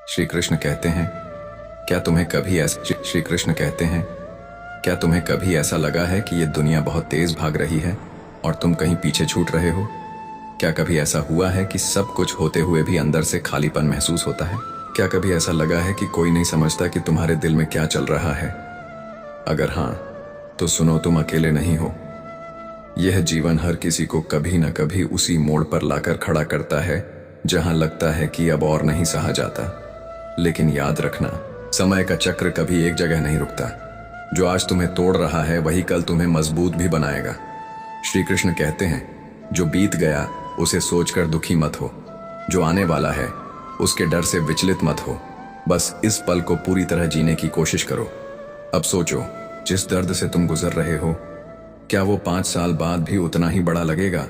श्री कृष्ण कहते हैं, क्या तुम्हें कभी ऐसा श्री कृष्ण कहते हैं, क्या तुम्हें कभी ऐसा लगा है कि ये दुनिया बहुत तेज भाग रही है और तुम कहीं पीछे छूट रहे हो? क्या कभी ऐसा हुआ है कि सब कुछ होते हुए भी अंदर से खालीपन महसूस होता है? क्या कभी ऐसा लगा है कि कोई नहीं समझता कि तुम्हारे दिल में क्या चल रहा है? अगर हाँ, तो सुनो, तुम अकेले नहीं हो। यह जीवन हर किसी को कभी न कभी उसी मोड़ पर लाकर खड़ा करता है जहां लगता है कि अब और नहीं सहा जाता। लेकिन याद रखना, समय का चक्र कभी एक जगह नहीं रुकता। जो आज तुम्हें तोड़ रहा है वही कल तुम्हें मजबूत भी बनाएगा। श्री कृष्ण कहते हैं, जो बीत गया उसे सोचकर दुखी मत हो, जो आने वाला है उसके डर से विचलित मत हो। बस इस पल को पूरी तरह जीने की कोशिश करो। अब सोचो, जिस दर्द से तुम गुजर रहे हो, क्या वो 5 साल बाद भी उतना ही बड़ा लगेगा?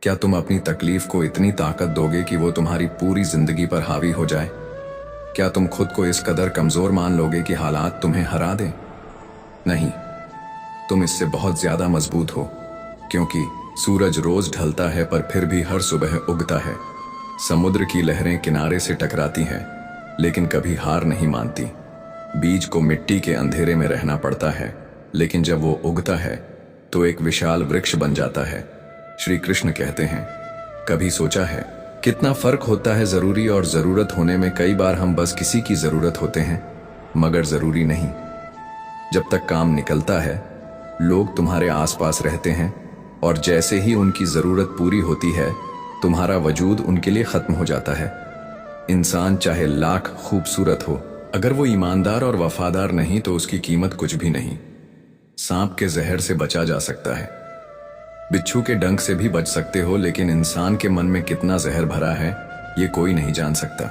क्या तुम अपनी तकलीफ को इतनी ताकत दोगे कि वो तुम्हारी पूरी जिंदगी पर हावी हो जाए? क्या तुम खुद को इस कदर कमजोर मान लोगे कि हालात तुम्हें हरा दें? नहीं, तुम इससे बहुत ज्यादा मजबूत हो, क्योंकि सूरज रोज ढलता है पर फिर भी हर सुबह उगता है। समुद्र की लहरें किनारे से टकराती हैं, लेकिन कभी हार नहीं मानती। बीज को मिट्टी के अंधेरे में रहना पड़ता है, लेकिन जब वो उगता है तो एक विशाल वृक्ष बन जाता है। श्री कृष्ण कहते हैं, कभी सोचा है कितना फर्क होता है जरूरी और जरूरत होने में? कई बार हम बस किसी की जरूरत होते हैं, मगर जरूरी नहीं। जब तक काम निकलता है, लोग तुम्हारे आसपास रहते हैं, और जैसे ही उनकी जरूरत पूरी होती है, तुम्हारा वजूद उनके लिए खत्म हो जाता है। इंसान चाहे लाख खूबसूरत हो, अगर वो ईमानदार और वफादार नहीं तो उसकी कीमत कुछ भी नहीं। सांप के जहर से बचा जा सकता है, बिच्छू के डंक से भी बच सकते हो, लेकिन इंसान के मन में कितना जहर भरा है ये कोई नहीं जान सकता।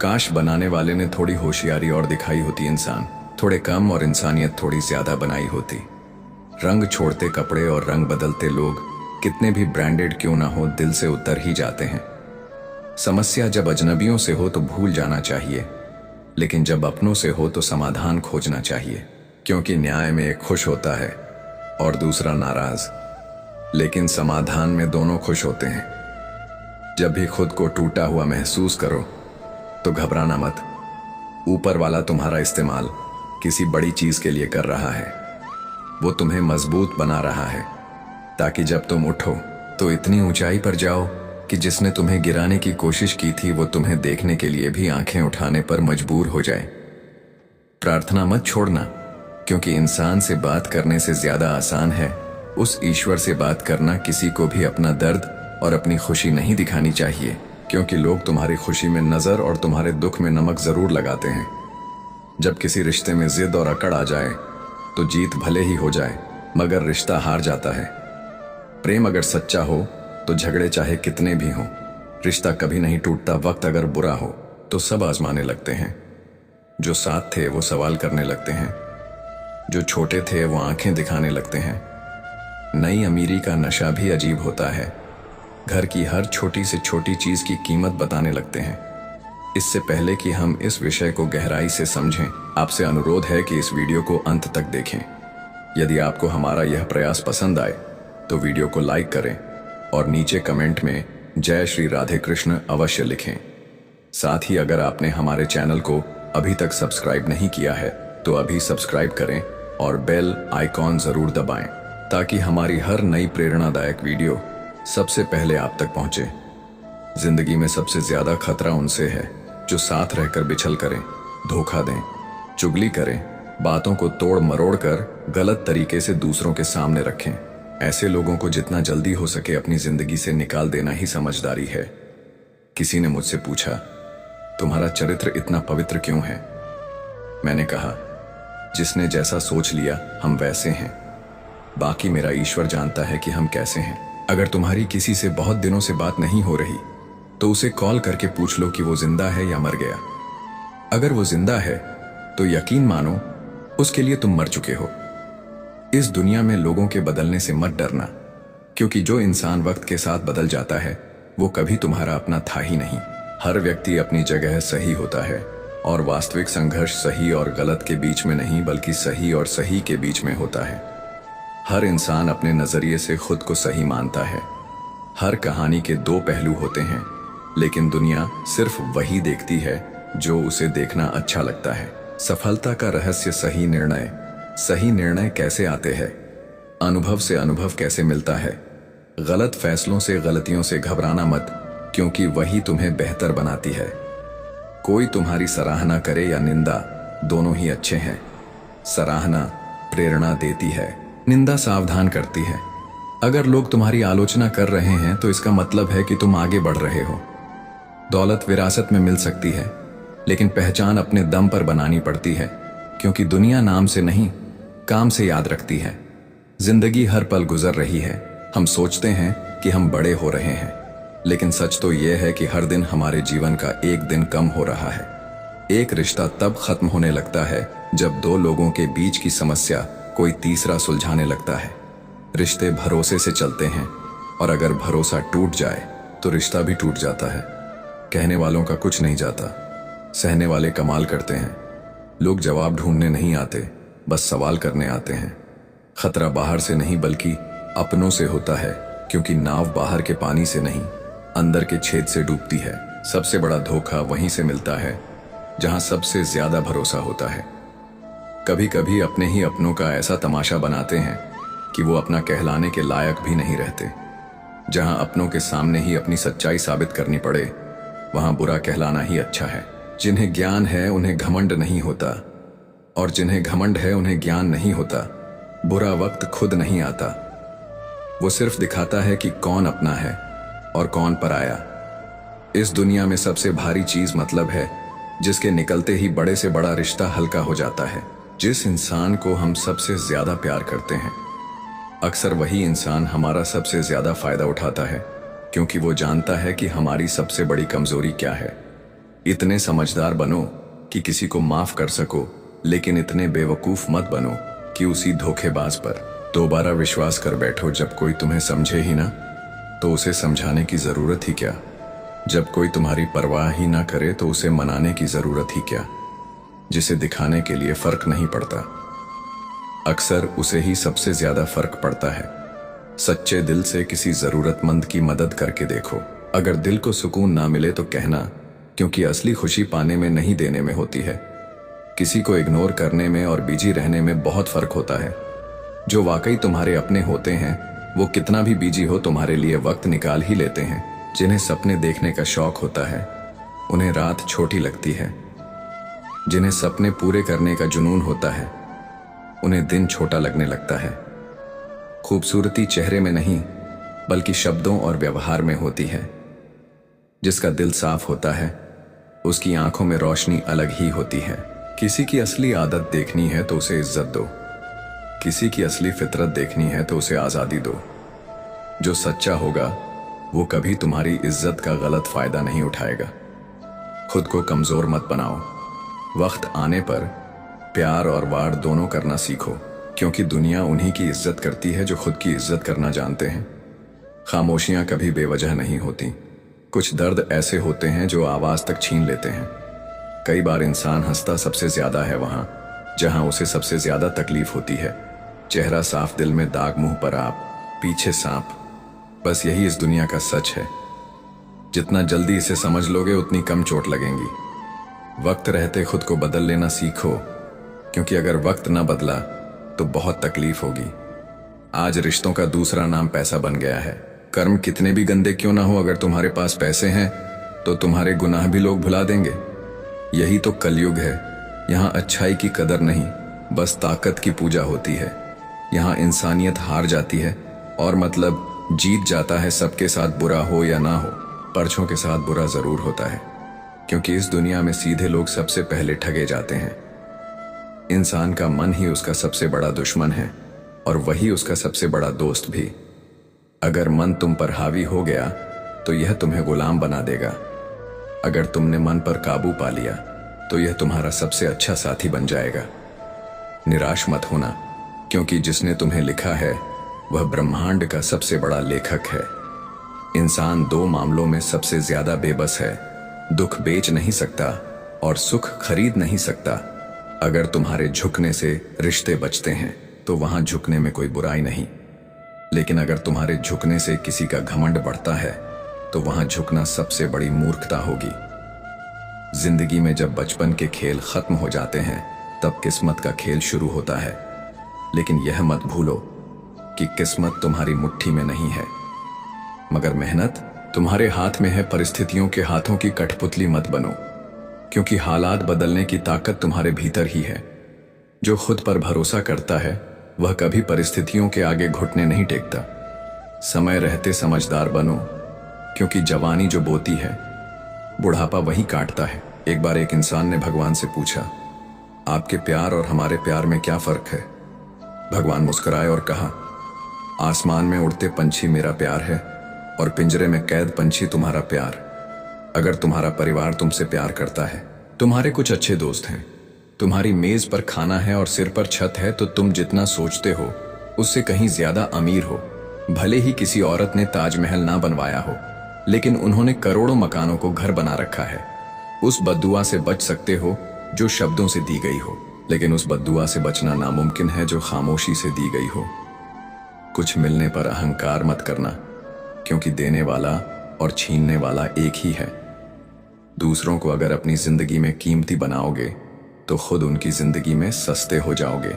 काश बनाने वाले ने थोड़ी होशियारी और दिखाई होती, इंसान थोड़े कम और इंसानियत थोड़ी ज्यादा बनाई होती। रंग छोड़ते कपड़े और रंग बदलते लोग कितने भी ब्रांडेड क्यों ना हो, दिल से उतर ही जाते हैं। समस्या जब अजनबियों से हो तो भूल जाना चाहिए, लेकिन जब अपनों से हो तो समाधान खोजना चाहिए, क्योंकि न्याय में एक खुश होता है और दूसरा नाराज, लेकिन समाधान में दोनों खुश होते हैं। जब भी खुद को टूटा हुआ महसूस करो तो घबराना मत। ऊपर वाला तुम्हारा इस्तेमाल किसी बड़ी चीज के लिए कर रहा है। वो तुम्हें मजबूत बना रहा है, ताकि जब तुम उठो तो इतनी ऊंचाई पर जाओ कि जिसने तुम्हें गिराने की कोशिश की थी वो तुम्हें देखने के लिए भी आंखें उठाने पर मजबूर हो जाए। प्रार्थना मत छोड़ना, क्योंकि इंसान से बात करने से ज्यादा आसान है उस ईश्वर से बात करना। किसी को भी अपना दर्द और अपनी खुशी नहीं दिखानी चाहिए, क्योंकि लोग तुम्हारी खुशी में नजर और तुम्हारे दुख में नमक जरूर लगाते हैं। जब किसी रिश्ते में जिद और अकड़ आ जाए तो जीत भले ही हो जाए, मगर रिश्ता हार जाता है। प्रेम अगर सच्चा हो तो झगड़े चाहे कितने भी हों, रिश्ता कभी नहीं टूटता। वक्त अगर बुरा हो तो सब आजमाने लगते हैं। जो साथ थे वो सवाल करने लगते हैं, जो छोटे थे वो आंखें दिखाने लगते हैं। नई अमीरी का नशा भी अजीब होता है। घर की हर छोटी से छोटी चीज की कीमत बताने लगते हैं। इससे पहले कि हम इस विषय को गहराई से समझें, आपसे अनुरोध है कि इस वीडियो को अंत तक देखें। यदि आपको हमारा यह प्रयास पसंद आए तो वीडियो को लाइक करें और नीचे कमेंट में जय श्री राधे कृष्ण अवश्य लिखें। साथ ही अगर आपने हमारे चैनल को अभी तक सब्सक्राइब नहीं किया है तो अभी सब्सक्राइब करें और बेल आइकॉन जरूर दबाएं, ताकि हमारी हर नई प्रेरणादायक वीडियो सबसे पहले आप तक पहुंचे। जिंदगी में सबसे ज्यादा खतरा उनसे है जो साथ रहकर बिछल करें, धोखा दें, चुगली करें, बातों को तोड़ मरोड़ कर गलत तरीके से दूसरों के सामने रखें। ऐसे लोगों को जितना जल्दी हो सके अपनी जिंदगी से निकाल देना ही समझदारी है। किसी ने मुझसे पूछा, तुम्हारा चरित्र इतना पवित्र क्यों है? मैंने कहा, जिसने जैसा सोच लिया हम वैसे हैं, बाकी मेरा ईश्वर जानता है कि हम कैसे हैं। अगर तुम्हारी किसी से बहुत दिनों से बात नहीं हो रही तो उसे कॉल करके पूछ लो कि वो जिंदा है या मर गया। अगर वो जिंदा है तो यकीन मानो उसके लिए तुम मर चुके हो। इस दुनिया में लोगों के बदलने से मत डरना, क्योंकि जो इंसान वक्त के साथ बदल जाता है वो कभी तुम्हारा अपना था ही नहीं। हर व्यक्ति अपनी जगह सही होता है, और वास्तविक संघर्ष सही और गलत के बीच में नहीं बल्कि सही और सही के बीच में होता है। हर इंसान अपने नजरिए से खुद को सही मानता है। हर कहानी के 2 पहलू होते हैं, लेकिन दुनिया सिर्फ वही देखती है जो उसे देखना अच्छा लगता है। सफलता का रहस्य सही निर्णय। सही निर्णय कैसे आते हैं? अनुभव से अनुभव कैसे मिलता है? गलत फैसलों से, गलतियों से घबराना मत, क्योंकि वही तुम्हें बेहतर बनाती है। कोई तुम्हारी सराहना करे या निंदा, दोनों ही अच्छे हैं। सराहना प्रेरणा देती है, निंदा सावधान करती है। अगर लोग तुम्हारी आलोचना कर रहे हैं तो इसका मतलब है कि तुम आगे बढ़ रहे हो। दौलत विरासत में मिल सकती है, लेकिन पहचान अपने दम पर बनानी पड़ती है, क्योंकि दुनिया नाम से नहीं, काम से याद रखती है। जिंदगी हर पल गुजर रही है। हम सोचते हैं कि हम बड़े हो रहे हैं, लेकिन सच तो यह है कि हर दिन हमारे जीवन का एक दिन कम हो रहा है। एक रिश्ता तब खत्म होने लगता है जब दो लोगों के बीच की समस्या कोई तीसरा सुलझाने लगता है। रिश्ते भरोसे से चलते हैं, और अगर भरोसा टूट जाए तो रिश्ता भी टूट जाता है। कहने वालों का कुछ नहीं जाता, सहने वाले कमाल करते हैं। लोग जवाब ढूंढने नहीं आते, बस सवाल करने आते हैं। खतरा बाहर से नहीं बल्कि अपनों से होता है, क्योंकि नाव बाहर के पानी से नहीं, अंदर के छेद से डूबती है। सबसे बड़ा धोखा वहीं से मिलता है जहां सबसे ज्यादा भरोसा होता है। कभी कभी अपने ही अपनों का ऐसा तमाशा बनाते हैं कि वो अपना कहलाने के लायक भी नहीं रहते। जहां अपनों के सामने ही अपनी सच्चाई साबित करनी पड़े, वहां बुरा कहलाना ही अच्छा है। जिन्हें ज्ञान है उन्हें घमंड नहीं होता, और जिन्हें घमंड है उन्हें ज्ञान नहीं होता। बुरा वक्त खुद नहीं आता, वो सिर्फ दिखाता है कि कौन अपना है और कौन पराया। इस दुनिया में सबसे भारी चीज मतलब है, जिसके निकलते ही बड़े से बड़ा रिश्ता हल्का हो जाता है। जिस इंसान को हम सबसे ज्यादा प्यार करते हैं, अक्सर वही इंसान हमारा सबसे ज्यादा फायदा उठाता है, क्योंकि वो जानता है कि हमारी सबसे बड़ी कमजोरी क्या है। इतने समझदार बनो कि किसी को माफ कर सको, लेकिन इतने बेवकूफ मत बनो कि उसी धोखेबाज पर दोबारा विश्वास कर बैठो। जब कोई तुम्हें समझे ही ना, तो उसे समझाने की जरूरत ही क्या। जब कोई तुम्हारी परवाह ही ना करे तो उसे मनाने की जरूरत ही क्या। जिसे दिखाने के लिए फर्क नहीं पड़ता, अक्सर उसे ही सबसे ज्यादा फर्क पड़ता है। सच्चे दिल से किसी जरूरतमंद की मदद करके देखो। अगर दिल को सुकून ना मिले तो कहना, क्योंकि असली खुशी पाने में नहीं देने में होती है। किसी को इग्नोर करने में और बिजी रहने में बहुत फर्क होता है। जो वाकई तुम्हारे अपने होते हैं, वो कितना भी बिजी हो तुम्हारे लिए वक्त निकाल ही लेते हैं। जिन्हें सपने देखने का शौक होता है, उन्हें रात छोटी लगती है। जिन्हें सपने पूरे करने का जुनून होता है, उन्हें दिन छोटा लगने लगता है। खूबसूरती चेहरे में नहीं, बल्कि शब्दों और व्यवहार में होती है। जिसका दिल साफ होता है, उसकी आंखों में रोशनी अलग ही होती है। किसी की असली आदत देखनी है तो उसे इज्जत दो, किसी की असली फितरत देखनी है तो उसे आजादी दो। जो सच्चा होगा वो कभी तुम्हारी इज्जत का गलत फायदा नहीं उठाएगा। खुद को कमजोर मत बनाओ। वक्त आने पर प्यार और वार दोनों करना सीखो, क्योंकि दुनिया उन्हीं की इज्जत करती है जो खुद की इज्जत करना जानते हैं। खामोशियां कभी बेवजह नहीं होती। कुछ दर्द ऐसे होते हैं जो आवाज तक छीन लेते हैं। कई बार इंसान हंसता सबसे ज्यादा है वहां जहां उसे सबसे ज्यादा तकलीफ होती है। चेहरा साफ, दिल में दाग, मुंह पर आप, पीछे सांप। बस यही इस दुनिया का सच है। जितना जल्दी इसे समझ लोगे उतनी कम चोट लगेंगी। वक्त रहते खुद को बदल लेना सीखो, क्योंकि अगर वक्त न बदला तो बहुत तकलीफ होगी। आज रिश्तों का दूसरा नाम पैसा बन गया है। कर्म कितने भी गंदे क्यों ना हो, अगर तुम्हारे पास पैसे हैं तो तुम्हारे गुनाह भी लोग भुला देंगे। यही तो कलयुग है। यहाँ अच्छाई की कदर नहीं, बस ताकत की पूजा होती है। यहाँ इंसानियत हार जाती है और मतलब जीत जाता है। सबके साथ बुरा हो या ना हो, परछों के साथ बुरा जरूर होता है, क्योंकि इस दुनिया में सीधे लोग सबसे पहले ठगे जाते हैं। इंसान का मन ही उसका सबसे बड़ा दुश्मन है, और वही उसका सबसे बड़ा दोस्त भी। अगर मन तुम पर हावी हो गया तो यह तुम्हें गुलाम बना देगा। अगर तुमने मन पर काबू पा लिया तो यह तुम्हारा सबसे अच्छा साथी बन जाएगा। निराश मत होना, क्योंकि जिसने तुम्हें लिखा है वह ब्रह्मांड का सबसे बड़ा लेखक है। इंसान दो मामलों में सबसे ज्यादा बेबस है। दुख बेच नहीं सकता और सुख खरीद नहीं सकता। अगर तुम्हारे झुकने से रिश्ते बचते हैं तो वहां झुकने में कोई बुराई नहीं, लेकिन अगर तुम्हारे झुकने से किसी का घमंड बढ़ता है तो वहां झुकना सबसे बड़ी मूर्खता होगी। जिंदगी में जब बचपन के खेल खत्म हो जाते हैं तब किस्मत का खेल शुरू होता है। लेकिन यह मत भूलो कि किस्मत तुम्हारी मुट्ठी में नहीं है, मगर मेहनत तुम्हारे हाथ में है। परिस्थितियों के हाथों की कठपुतली मत बनो, क्योंकि हालात बदलने की ताकत तुम्हारे भीतर ही है। जो खुद पर भरोसा करता है वह कभी परिस्थितियों के आगे घुटने नहीं टेकता। समय रहते समझदार बनो, क्योंकि जवानी जो बोती है बुढ़ापा वही काटता है। एक बार एक इंसान ने भगवान से पूछा, आपके प्यार और हमारे प्यार में क्या फर्क है? भगवान मुस्कुराए और कहा, आसमान में उड़ते पंछी मेरा प्यार है और पिंजरे में कैद पंछी तुम्हारा प्यार। अगर तुम्हारा परिवार तुमसे प्यार करता है, तुम्हारे कुछ अच्छे दोस्त हैं, तुम्हारी मेज पर खाना है और सिर पर छत है, तो तुम जितना सोचते हो उससे कहीं ज्यादा अमीर हो। भले ही किसी औरत ने ताजमहल ना बनवाया हो, लेकिन उन्होंने करोड़ों मकानों को घर बना रखा है। उस बद्दुआ से बच सकते हो जो शब्दों से दी गई हो, लेकिन उस बद्दुआ से बचना नामुमकिन है जो खामोशी से दी गई हो। कुछ मिलने पर अहंकार मत करना, क्योंकि देने वाला और छीनने वाला एक ही है। दूसरों को अगर अपनी जिंदगी में कीमती बनाओगे तो खुद उनकी जिंदगी में सस्ते हो जाओगे,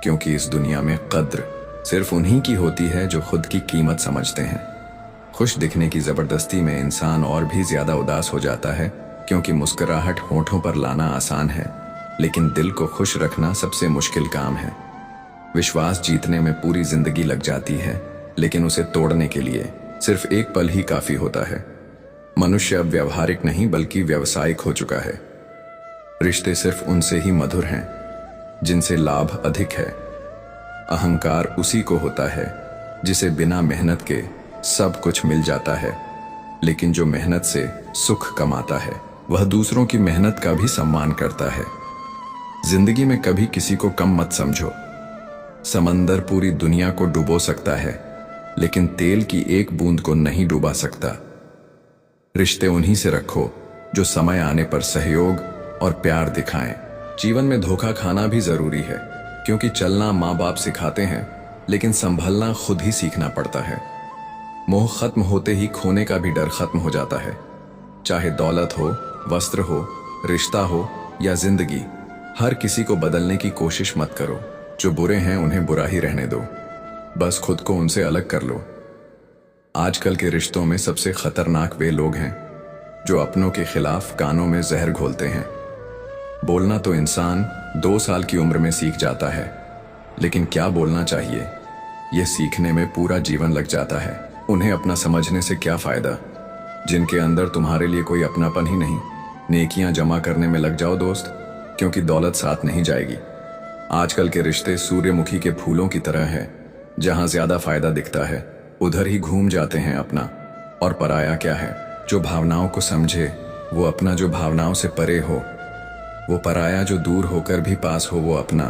क्योंकि इस दुनिया में कद्र सिर्फ उन्हीं की होती है जो खुद की कीमत समझते हैं। खुश दिखने की जबरदस्ती में इंसान और भी ज्यादा उदास हो जाता है, क्योंकि मुस्कुराहट होठों पर लाना आसान है, लेकिन दिल को खुश रखना सबसे मुश्किल काम है। विश्वास जीतने में पूरी जिंदगी लग जाती है, लेकिन उसे तोड़ने के लिए सिर्फ एक पल ही काफी होता है। मनुष्य अब व्यवहारिक नहीं बल्कि व्यावसायिक हो चुका है। रिश्ते सिर्फ उनसे ही मधुर हैं जिनसे लाभ अधिक है। अहंकार उसी को होता है जिसे बिना मेहनत के सब कुछ मिल जाता है, लेकिन जो मेहनत से सुख कमाता है वह दूसरों की मेहनत का भी सम्मान करता है। जिंदगी में कभी किसी को कम मत समझो। समंदर पूरी दुनिया को डुबो सकता है, लेकिन तेल की एक बूंद को नहीं डुबा सकता। रिश्ते उन्हीं से रखो जो समय आने पर सहयोग और प्यार दिखाएं। जीवन में धोखा खाना भी जरूरी है, क्योंकि चलना माँ बाप सिखाते हैं, लेकिन संभलना खुद ही सीखना पड़ता है। मोह खत्म होते ही खोने का भी डर खत्म हो जाता है। चाहे दौलत हो, वस्त्र हो, रिश्ता हो या जिंदगी, हर किसी को बदलने की कोशिश मत करो। जो बुरे हैं उन्हें बुरा ही रहने दो, बस खुद को उनसे अलग कर लो। आजकल के रिश्तों में सबसे खतरनाक वे लोग हैं जो अपनों के खिलाफ कानों में जहर घोलते हैं। बोलना तो इंसान 2 साल की उम्र में सीख जाता है, लेकिन क्या बोलना चाहिए यह सीखने में पूरा जीवन लग जाता है। उन्हें अपना समझने से क्या फायदा जिनके अंदर तुम्हारे लिए कोई अपनापन ही नहीं। नेकियां जमा करने में लग जाओ दोस्त, क्योंकि दौलत साथ नहीं जाएगी। आजकल के रिश्ते सूर्यमुखी के फूलों की तरह है, जहां ज्यादा फायदा दिखता है उधर ही घूम जाते हैं अपना। और पराया क्या है? जो भावनाओं को समझे वो अपना, जो भावनाओं से परे हो वो पराया, जो दूर होकर भी पास हो वो अपना,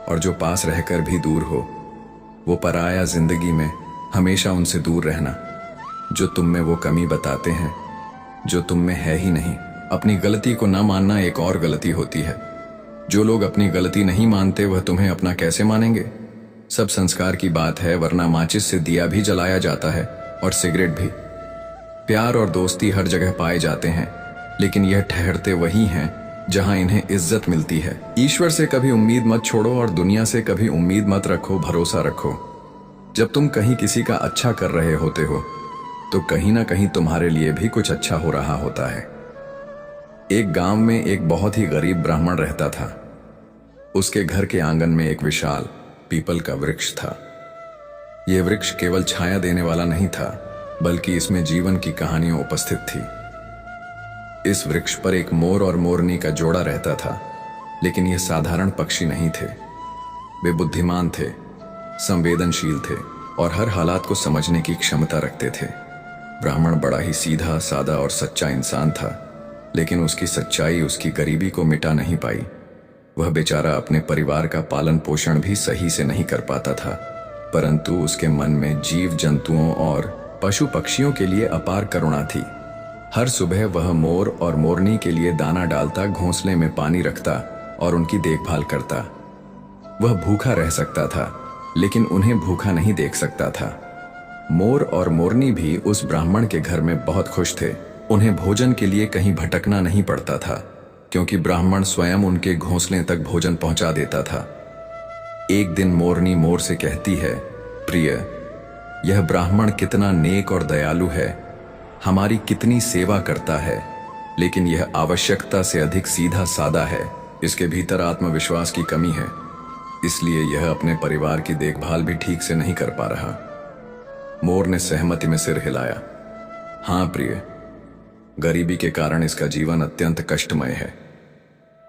और जो पास रहकर भी दूर हो वो पराया। जिंदगी में हमेशा उनसे दूर रहना जो तुम में वो कमी बताते हैं जो तुम में है ही नहीं। अपनी गलती को ना मानना एक और गलती होती है। जो लोग अपनी गलती नहीं मानते वह तुम्हें अपना कैसे मानेंगे? सब संस्कार की बात है, वरना माचिस से दिया भी जलाया जाता है और सिगरेट भी। प्यार और दोस्ती हर जगह पाए जाते हैं, लेकिन यह ठहरते वही हैं जहां इन्हें इज्जत मिलती है। ईश्वर से कभी उम्मीद मत छोड़ो और दुनिया से कभी उम्मीद मत रखो, भरोसा रखो। जब तुम कहीं किसी का अच्छा कर रहे होते हो तो कहीं ना कहीं तुम्हारे लिए भी कुछ अच्छा हो रहा होता है। एक गांव में एक बहुत ही गरीब ब्राह्मण रहता था। उसके घर के आंगन में एक विशाल पीपल का वृक्ष था। यह वृक्ष केवल छाया देने वाला नहीं था, बल्कि इसमें जीवन की कहानियां उपस्थित थी। इस वृक्ष पर एक मोर और मोरनी का जोड़ा रहता था, लेकिन ये साधारण पक्षी नहीं थे। वे बुद्धिमान थे, संवेदनशील थे और हर हालात को समझने की क्षमता रखते थे। ब्राह्मण बड़ा ही सीधा सादा और सच्चा इंसान था, लेकिन उसकी सच्चाई उसकी गरीबी को मिटा नहीं पाई। वह बेचारा अपने परिवार का पालन पोषण भी सही से नहीं कर पाता था, परंतु उसके मन में जीव जंतुओं और पशु पक्षियों के लिए अपार करुणा थी। हर सुबह वह मोर और मोरनी के लिए दाना डालता, घोंसले में पानी रखता और उनकी देखभाल करता। वह भूखा रह सकता था, लेकिन उन्हें भूखा नहीं देख सकता था। मोर और मोरनी भी उस ब्राह्मण के घर में बहुत खुश थे। उन्हें भोजन के लिए कहीं भटकना नहीं पड़ता था, क्योंकि ब्राह्मण स्वयं उनके घोंसले तक भोजन पहुंचा देता था। एक दिन मोरनी मोर से कहती है, प्रिय, यह ब्राह्मण कितना नेक और दयालु है, हमारी कितनी सेवा करता है, लेकिन यह आवश्यकता से अधिक सीधा साधा है। इसके भीतर आत्मविश्वास की कमी है, इसलिए यह अपने परिवार की देखभाल भी ठीक से नहीं कर पा रहा। मोर ने सहमति में सिर हिलाया। हाँ प्रिय, गरीबी के कारण इसका जीवन अत्यंत कष्टमय है।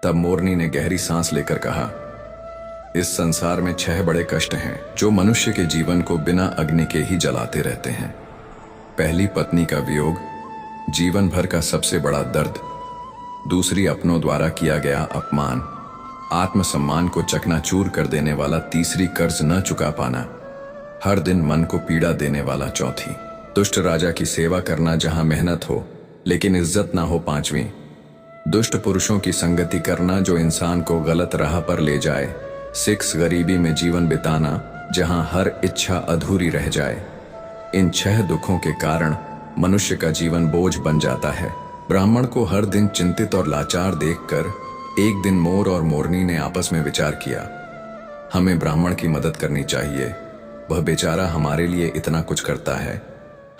तब मोरनी ने गहरी सांस लेकर कहा, इस संसार में 6 बड़े कष्ट हैं जो मनुष्य के जीवन को बिना अग्नि के ही जलाते रहते हैं। पहली, पत्नी का वियोग, जीवन भर का सबसे बड़ा दर्द। दूसरी, अपनों द्वारा किया गया अपमान, आत्मसम्मान को चकनाचूर कर देने वाला। तीसरी, कर्ज न चुका पाना, हर दिन मन को पीड़ा देने वाला। चौथी, दुष्ट राजा की सेवा करना जहां मेहनत हो लेकिन इज्जत ना हो। पांचवी, दुष्ट पुरुषों की संगति करना जो इंसान को गलत राह पर ले जाए। 6, गरीबी में जीवन बिताना जहां हर इच्छा अधूरी रह जाए। इन 6 दुखों के कारण मनुष्य का जीवन बोझ बन जाता है। ब्राह्मण को हर दिन चिंतित और लाचार देखकर एक दिन मोर और मोरनी ने आपस में विचार किया, हमें ब्राह्मण की मदद करनी चाहिए। वह बेचारा हमारे लिए इतना कुछ करता है,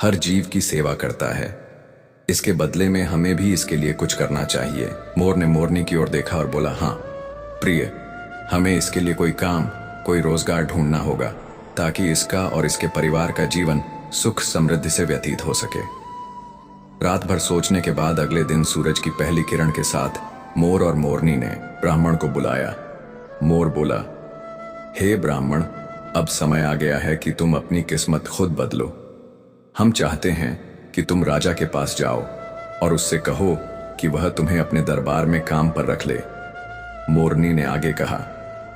हर जीव की सेवा करता है, इसके बदले में हमें भी इसके लिए कुछ करना चाहिए। मोर ने मोरनी की ओर देखा और बोला, हाँ प्रिय, हमें इसके लिए कोई काम, कोई रोजगार ढूंढना होगा, ताकि इसका और इसके परिवार का जीवन सुख समृद्धि से व्यतीत हो सके। रात भर सोचने के बाद अगले दिन सूरज की पहली किरण के साथ मोर और मोरनी ने ब्राह्मण को बुलाया। मोर बोला, हे ब्राह्मण, अब समय आ गया है कि तुम अपनी किस्मत खुद बदलो। हम चाहते हैं कि तुम राजा के पास जाओ और उससे कहो कि वह तुम्हें अपने दरबार में काम पर रख ले। मोरनी ने आगे कहा,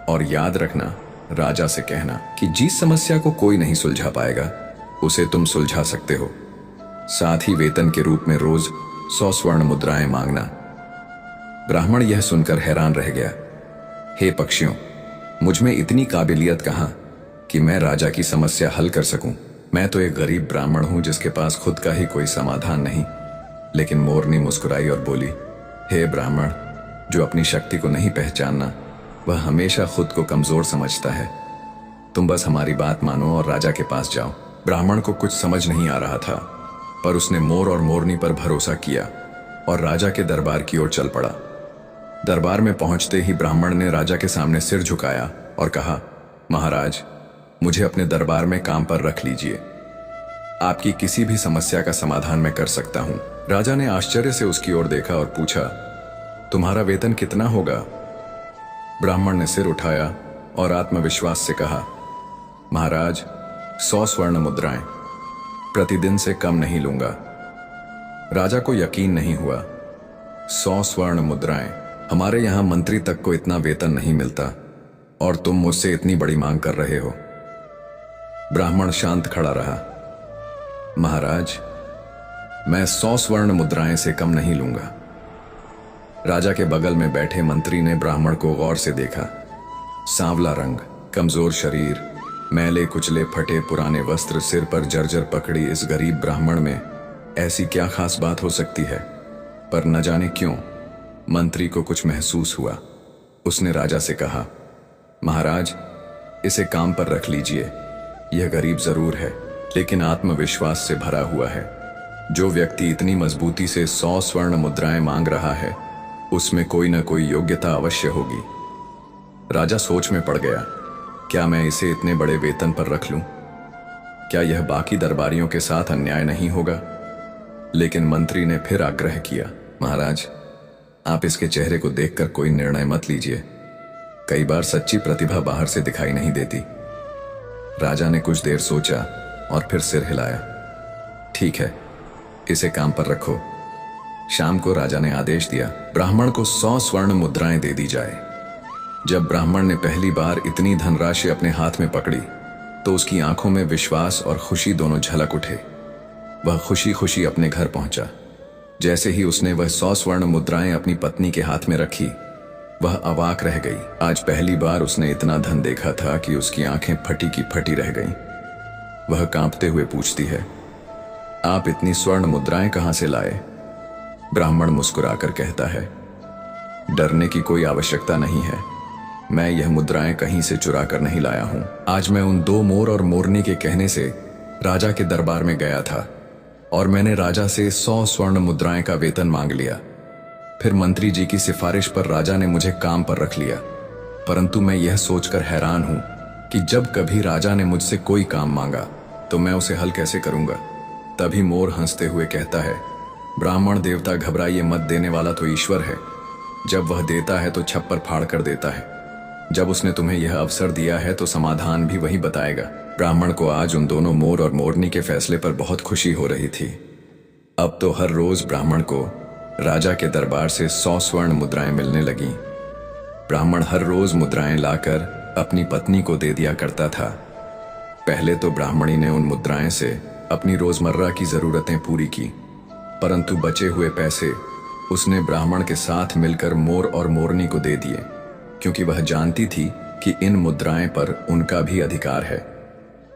और याद रखना, राजा से कहना कि जिस समस्या को कोई नहीं सुलझा पाएगा उसे तुम सुलझा सकते हो। साथ ही वेतन के रूप में रोज 100 स्वर्ण मुद्राएं मांगना। ब्राह्मण यह सुनकर हैरान रह गया। हे पक्षियों, मुझ में इतनी काबिलियत कहाँ कि मैं राजा की समस्या हल कर सकूं। मैं तो एक गरीब ब्राह्मण हूं जिसके पास खुद का ही कोई समाधान नहीं। लेकिन मोरनी मुस्कुराई और बोली, हे ब्राह्मण, जो अपनी शक्ति को नहीं पहचानना वह हमेशा खुद को कमजोर समझता है। तुम बस हमारी बात मानो और राजा के पास जाओ। ब्राह्मण को कुछ समझ नहीं आ रहा था, पर उसने मोर और मोरनी पर भरोसा किया और राजा के दरबार की ओर चल पड़ा। दरबार में पहुंचते ही ब्राह्मण ने राजा के सामने सिर झुकाया और कहा, महाराज, मुझे अपने दरबार में काम पर रख लीजिए। आपकी किसी भी समस्या का समाधान मैं कर सकता हूं। राजा ने आश्चर्य से उसकी ओर देखा और पूछा, तुम्हारा वेतन कितना होगा? ब्राह्मण ने सिर उठाया और आत्मविश्वास से कहा, महाराज, 100 स्वर्ण मुद्राएं, प्रतिदिन से कम नहीं लूंगा। राजा को यकीन नहीं हुआ। 100 स्वर्ण मुद्राएं, हमारे यहां मंत्री तक को इतना वेतन नहीं मिलता और तुम मुझसे इतनी बड़ी मांग कर रहे हो। ब्राह्मण शांत खड़ा रहा। महाराज, मैं 100 स्वर्ण मुद्राएं से कम नहीं लूंगा। राजा के बगल में बैठे मंत्री ने ब्राह्मण को गौर से देखा। सांवला रंग, कमजोर शरीर, मैले कुचले फटे पुराने वस्त्र, सिर पर जर्जर पकड़ी इस गरीब ब्राह्मण में ऐसी क्या खास बात हो सकती है? पर न जाने क्यों मंत्री को कुछ महसूस हुआ। उसने राजा से कहा, महाराज, इसे काम पर रख लीजिए। यह गरीब जरूर है, लेकिन आत्मविश्वास से भरा हुआ है। जो व्यक्ति इतनी मजबूती से 100 स्वर्ण मुद्राएं मांग रहा है, उसमें कोई न कोई योग्यता अवश्य होगी। राजा सोच में पड़ गया, क्या मैं इसे इतने बड़े वेतन पर रख लूं? क्या यह बाकी दरबारियों के साथ अन्याय नहीं होगा? लेकिन मंत्री ने फिर आग्रह किया, महाराज, आप इसके चेहरे को देखकर कोई निर्णय मत लीजिए। कई बार सच्ची प्रतिभा बाहर से दिखाई नहीं देती। राजा ने कुछ देर सोचा और फिर सिर हिलाया। ठीक है, इसे काम पर रखो। शाम को राजा ने आदेश दिया, ब्राह्मण को 100 स्वर्ण मुद्राएं दे दी जाए। जब ब्राह्मण ने पहली बार इतनी धनराशि अपने हाथ में पकड़ी तो उसकी आंखों में विश्वास और खुशी दोनों झलक उठे। वह खुशी खुशी अपने घर पहुंचा। जैसे ही उसने वह 100 स्वर्ण मुद्राएं अपनी पत्नी के हाथ में रखी, वह अवाक रह गई। आज पहली बार उसने इतना धन देखा था कि उसकी आंखें फटी की फटी रह गईं। वह कांपते हुए पूछती है, आप इतनी स्वर्ण मुद्राएं कहां से लाए? ब्राह्मण मुस्कुराकर कहता है, डरने की कोई आवश्यकता नहीं है। मैं यह मुद्राएं कहीं से चुरा कर नहीं लाया हूं। आज मैं उन 2 मोर और मोरनी के कहने से राजा के दरबार में गया था और मैंने राजा से 100 स्वर्ण मुद्राएं का वेतन मांग लिया। फिर मंत्री जी की सिफारिश पर राजा ने मुझे काम पर रख लिया। परंतु मैं यह सोचकर हैरान हूं कि जब कभी राजा ने मुझसे कोई काम मांगा तो मैं उसे हल कैसे करूंगा। तभी मोर हंसते हुए कहता है, ब्राह्मण देवता घबराइए मत, देने वाला तो ईश्वर है। जब वह देता है तो छप्पर फाड़ कर देता है। जब उसने तुम्हें यह अवसर दिया है तो समाधान भी वही बताएगा। ब्राह्मण को आज उन दोनों मोर और मोरनी के फैसले पर बहुत खुशी हो रही थी। अब तो हर रोज ब्राह्मण को राजा के दरबार से 100 स्वर्ण मुद्राएं मिलने लगी। ब्राह्मण हर रोज मुद्राएं लाकर अपनी पत्नी को दे दिया करता था। पहले तो ब्राह्मणी ने उन मुद्राएं से अपनी रोजमर्रा की जरूरतें पूरी की, परंतु बचे हुए पैसे उसने ब्राह्मण के साथ मिलकर मोर और मोरनी को दे दिए, क्योंकि वह जानती थी कि इन मुद्राएं पर उनका भी अधिकार है।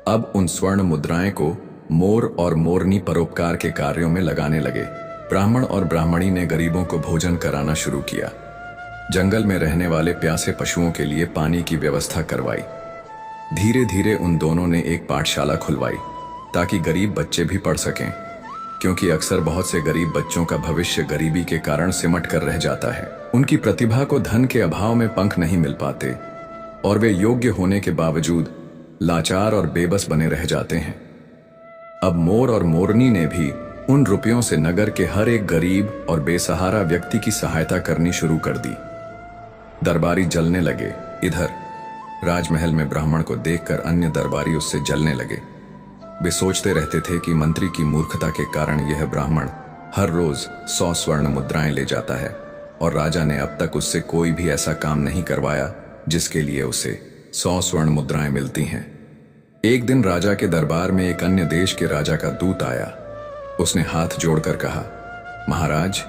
अब उन स्वर्ण मुद्राएं को मोर और मोरनी परोपकार के कार्यों में लगाने लगे। ब्राह्मण और ब्राह्मणी ने गरीबों को भोजन कराना शुरू किया। जंगल में रहने वाले प्यासे पशुओं के लिए पानी की व्यवस्था करवाई। धीरे धीरे उन दोनों ने एक पाठशाला खुलवाई ताकि गरीब बच्चे भी पढ़ सकें, क्योंकि अक्सर बहुत से गरीब बच्चों का भविष्य गरीबी के कारण सिमट कर रह जाता है। उनकी प्रतिभा को धन के अभाव में पंख नहीं मिल पाते और वे योग्य होने के बावजूद लाचार और बेबस बने रह जाते हैं। अब मोर और मोरनी ने भी उन रुपयों से नगर के हर एक गरीब और बेसहारा व्यक्ति की सहायता करनी शुरू कर दी। दरबारी जलने लगे। इधर राजमहल में ब्राह्मण को देखकर अन्य दरबारी उससे जलने लगे। वे सोचते रहते थे कि मंत्री की मूर्खता के कारण यह ब्राह्मण हर रोज 100 स्वर्ण मुद्राएं ले जाता है और राजा ने अब तक उससे कोई भी ऐसा काम नहीं करवाया जिसके लिए उसे 100 स्वर्ण मुद्राएं मिलती हैं। एक दिन राजा के दरबार में एक अन्य देश के राजा का दूत आया। उसने हाथ जोड़कर कहा, महाराज,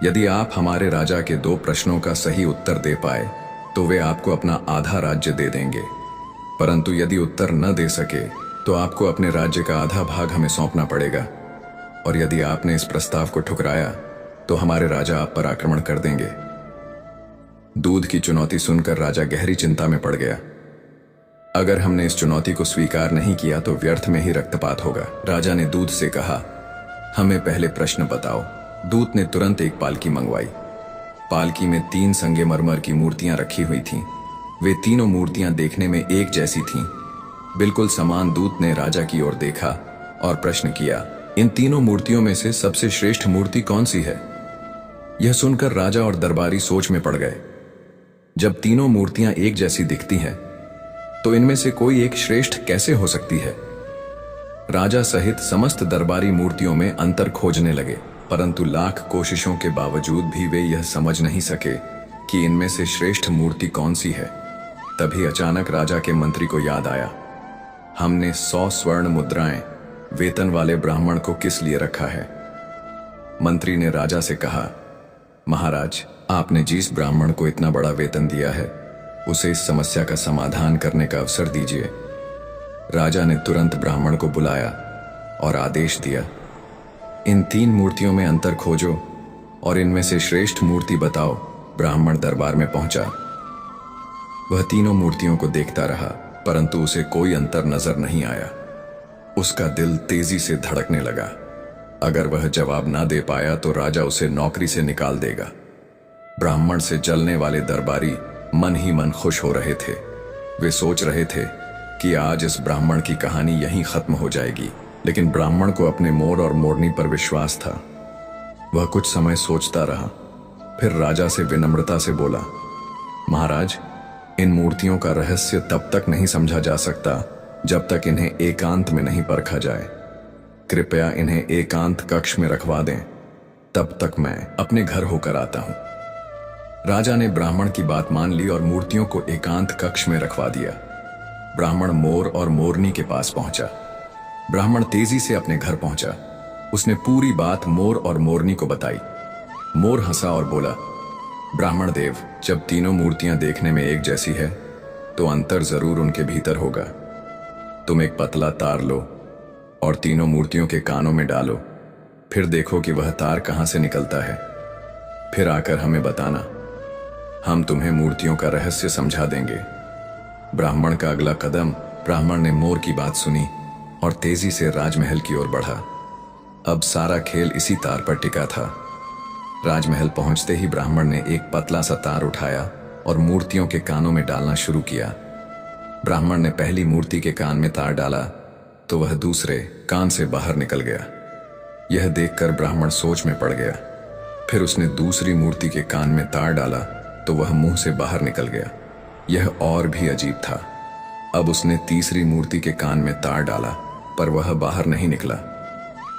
यदि आप हमारे राजा के 2 प्रश्नों का सही उत्तर दे पाए तो वे आपको अपना आधा राज्य दे देंगे, परंतु यदि उत्तर न दे सके तो आपको अपने राज्य का आधा भाग हमें सौंपना पड़ेगा, और यदि आपने इस प्रस्ताव को ठुकराया तो हमारे राजा आप पर आक्रमण कर देंगे। दूध की चुनौती सुनकर राजा गहरी चिंता में पड़ गया। अगर हमने इस चुनौती को स्वीकार नहीं किया तो व्यर्थ में ही रक्तपात होगा। राजा ने दूध से कहा, हमें पहले प्रश्न बताओ। दूत ने तुरंत एक पालकी मंगवाई। पालकी में 3 संगमरमर की मूर्तियां रखी हुई थीं। वे तीनों मूर्तियां देखने में एक जैसी थीं, बिल्कुल समान। दूत ने राजा की ओर देखा और प्रश्न किया, इन तीनों मूर्तियों में से सबसे श्रेष्ठ मूर्ति कौन सी है? यह सुनकर राजा और दरबारी सोच में पड़ गए। जब तीनों मूर्तियां एक जैसी दिखती हैं तो इनमें से कोई एक श्रेष्ठ कैसे हो सकती है? राजा सहित समस्त दरबारी मूर्तियों में अंतर खोजने लगे, परंतु लाख कोशिशों के बावजूद भी वे यह समझ नहीं सके कि इनमें से श्रेष्ठ मूर्ति कौन सी है। तभी अचानक राजा के मंत्री को याद आया, हमने 100 स्वर्ण मुद्राएं वेतन वाले ब्राह्मण को किस लिए रखा है? मंत्री ने राजा से कहा, महाराज, आपने जिस ब्राह्मण को इतना बड़ा वेतन दिया है उसे इस समस्या का समाधान करने का अवसर दीजिए। राजा ने तुरंत ब्राह्मण को बुलाया और आदेश दिया, इन 3 मूर्तियों में अंतर खोजो और इनमें से श्रेष्ठ मूर्ति बताओ। ब्राह्मण दरबार में पहुंचा। वह तीनों मूर्तियों को देखता रहा, परंतु उसे कोई अंतर नजर नहीं आया। उसका दिल तेजी से धड़कने लगा। अगर वह जवाब ना दे पाया तो राजा उसे नौकरी से निकाल देगा। ब्राह्मण से जलने वाले दरबारी मन ही मन खुश हो रहे थे। वे सोच रहे थे कि आज इस ब्राह्मण की कहानी यहीं खत्म हो जाएगी, लेकिन ब्राह्मण को अपने मोर और मोरनी पर विश्वास था। वह कुछ समय सोचता रहा, फिर राजा से विनम्रता से बोला, महाराज, इन मूर्तियों का रहस्य तब तक नहीं समझा जा सकता जब तक इन्हें एकांत में नहीं परखा जाए। कृपया इन्हें एकांत कक्ष में रखवा दें, तब तक मैं अपने घर होकर आता हूं। राजा ने ब्राह्मण की बात मान ली और मूर्तियों को एकांत कक्ष में रखवा दिया। ब्राह्मण मोर और मोरनी के पास पहुंचा। ब्राह्मण तेजी से अपने घर पहुंचा। उसने पूरी बात मोर और मोरनी को बताई। मोर हंसा और बोला, ब्राह्मण देव, जब तीनों मूर्तियां देखने में एक जैसी है तो अंतर जरूर उनके भीतर होगा। तुम एक पतला तार लो और तीनों मूर्तियों के कानों में डालो। फिर देखो कि वह तार कहां से निकलता है। फिर आकर हमें बताना, हम तुम्हें मूर्तियों का रहस्य समझा देंगे। ब्राह्मण का अगला कदम। ब्राह्मण ने मोर की बात सुनी और तेजी से राजमहल की ओर बढ़ा। अब सारा खेल इसी तार पर टिका था। राजमहल पहुंचते ही ब्राह्मण ने एक पतला सा तार उठाया और मूर्तियों के कानों में डालना शुरू किया। ब्राह्मण ने पहली मूर्ति के कान में तार डाला तो वह दूसरे कान से बाहर निकल गया। यह देखकर ब्राह्मण सोच में पड़ गया। फिर उसने दूसरी मूर्ति के कान में तार डाला तो वह मुंह से बाहर निकल गया। यह और भी अजीब था। अब उसने तीसरी मूर्ति के कान में तार डाला पर वह बाहर नहीं निकला।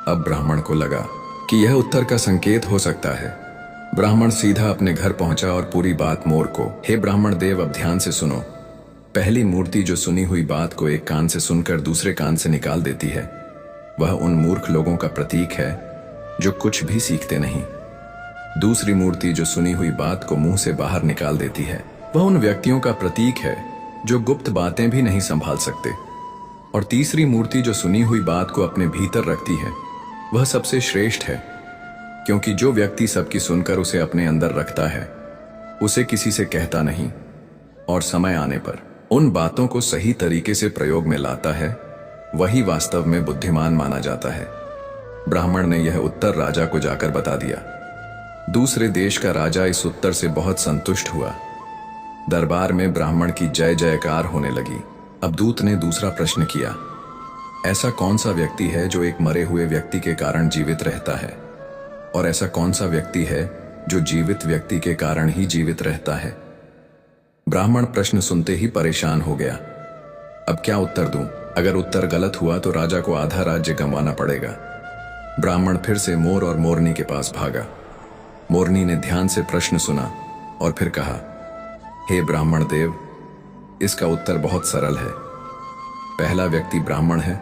अब ब्राह्मण को लगा कि यह उत्तर का संकेत हो सकता है। ब्राह्मण सीधा अपने घर पहुंचा और पूरी बात मोर को, हे ब्राह्मण देव, अब ध्यान से सुनो। पहली मूर्ति जो सुनी हुई बात को एक कान से सुनकर दूसरे कान से निकाल देती है, वह उन मूर्ख लोगों का प्रतीक है जो कुछ भी सीखते नहीं। दूसरी मूर्ति जो सुनी हुई बात को मुंह से बाहर निकाल देती है, वह उन व्यक्तियों का प्रतीक है जो गुप्त बातें भी नहीं संभाल सकते। और तीसरी मूर्ति जो सुनी हुई बात को अपने भीतर रखती है, वह सबसे श्रेष्ठ है, क्योंकि जो व्यक्ति सबकी सुनकर उसे अपने अंदर रखता है, उसे किसी से कहता नहीं और समय आने पर उन बातों को सही तरीके से प्रयोग में लाता है, वही वास्तव में बुद्धिमान माना जाता है। ब्राह्मण ने यह उत्तर राजा को जाकर बता दिया। दूसरे देश का राजा इस उत्तर से बहुत संतुष्ट हुआ। दरबार में ब्राह्मण की जय जयकार होने लगी। अब दूत ने दूसरा प्रश्न किया, ऐसा कौन सा व्यक्ति है जो एक मरे हुए व्यक्ति के कारण जीवित रहता है, और ऐसा कौन सा व्यक्ति है जो जीवित व्यक्ति के कारण ही जीवित रहता है? ब्राह्मण प्रश्न सुनते ही परेशान हो गया। अब क्या उत्तर दूं? अगर उत्तर गलत हुआ तो राजा को आधा राज्य गंवाना पड़ेगा। ब्राह्मण फिर से मोर और मोरनी के पास भागा। मोरनी ने ध्यान से प्रश्न सुना और फिर कहा, हे ब्राह्मण देव, इसका उत्तर बहुत सरल है। पहला व्यक्ति ब्राह्मण है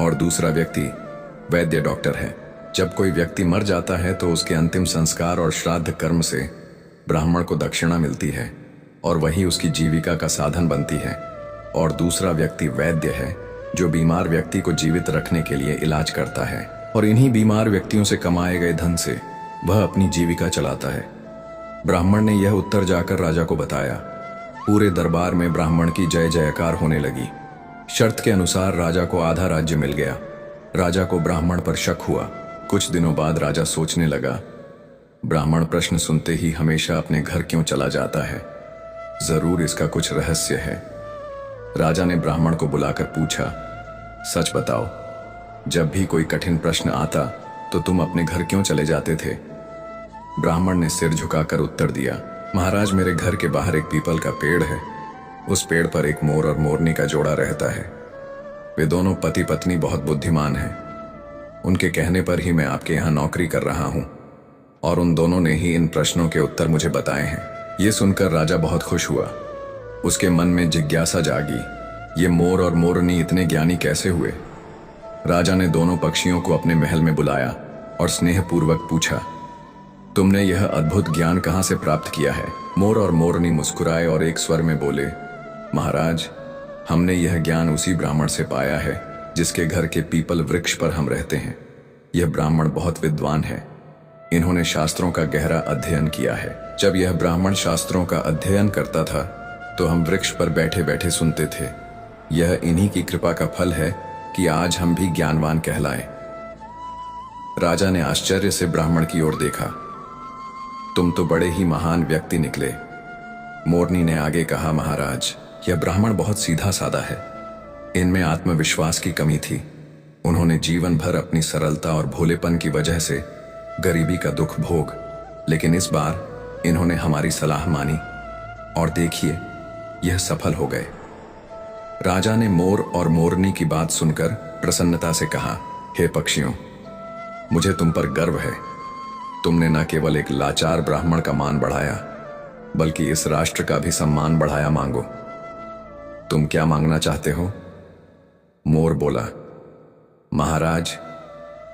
और दूसरा व्यक्ति वैद्य डॉक्टर है। जब कोई व्यक्ति मर जाता है तो उसके अंतिम संस्कार और श्राद्ध कर्म से ब्राह्मण को दक्षिणा मिलती है और वही उसकी जीविका का साधन बनती है। और दूसरा व्यक्ति वैद्य है, जो बीमार व्यक्ति को जीवित रखने के लिए इलाज करता है और इन्हीं बीमार व्यक्तियों से कमाए गए धन से वह अपनी जीविका चलाता है। ब्राह्मण ने यह उत्तर जाकर राजा को बताया। पूरे दरबार में ब्राह्मण की जय जयकार होने लगी। शर्त के अनुसार राजा को आधा राज्य मिल गया। राजा को ब्राह्मण पर शक हुआ। कुछ दिनों बाद राजा सोचने लगा, ब्राह्मण प्रश्न सुनते ही हमेशा अपने घर क्यों चला जाता है? जरूर इसका कुछ रहस्य है। राजा ने ब्राह्मण को बुलाकर पूछा, सच बताओ, जब भी कोई कठिन प्रश्न आता तो तुम अपने घर क्यों चले जाते थे? ब्राह्मण ने सिर झुकाकर उत्तर दिया, महाराज, मेरे घर के बाहर एक पीपल का पेड़ है। उस पेड़ पर एक मोर और मोरनी का जोड़ा रहता है। वे दोनों पति पत्नी बहुत बुद्धिमान हैं। उनके कहने पर ही मैं आपके यहाँ नौकरी कर रहा हूँ और उन दोनों ने ही इन प्रश्नों के उत्तर मुझे बताए हैं। ये सुनकर राजा बहुत खुश हुआ। उसके मन में जिज्ञासा जागी, ये मोर और मोरनी इतने ज्ञानी कैसे हुए? राजा ने दोनों पक्षियों को अपने महल में बुलाया और स्नेहपूर्वक पूछा, तुमने यह अद्भुत ज्ञान कहाँ से प्राप्त किया है? मोर और मोरनी मुस्कुराए और एक स्वर में बोले, महाराज, हमने यह ज्ञान उसी ब्राह्मण से पाया है जिसके घर के पीपल वृक्ष पर हम रहते हैं। यह ब्राह्मण बहुत विद्वान है। इन्होंने शास्त्रों का गहरा अध्ययन किया है। जब यह ब्राह्मण शास्त्रों का अध्ययन करता था तो हम वृक्ष पर बैठे बैठे सुनते थे। यह इन्हीं की कृपा का फल है कि आज हम भी ज्ञानवान कहलाए। राजा ने आश्चर्य से ब्राह्मण की ओर देखा। तुम तो बड़े ही महान व्यक्ति निकले। मोरनी ने आगे कहा, महाराज, यह ब्राह्मण बहुत सीधा साधा है। इनमें आत्मविश्वास की कमी थी। उन्होंने जीवन भर अपनी सरलता और भोलेपन की वजह से गरीबी का दुख भोग, लेकिन इस बार इन्होंने हमारी सलाह मानी और देखिए, यह सफल हो गए। राजा ने मोर और मोरनी की बात सुनकर प्रसन्नता से कहा, हे पक्षियों, मुझे तुम पर गर्व है। तुमने न केवल एक लाचार ब्राह्मण का मान बढ़ाया, बल्कि इस राष्ट्र का भी सम्मान बढ़ाया। मांगो, तुम क्या मांगना चाहते हो? मोर बोला, महाराज,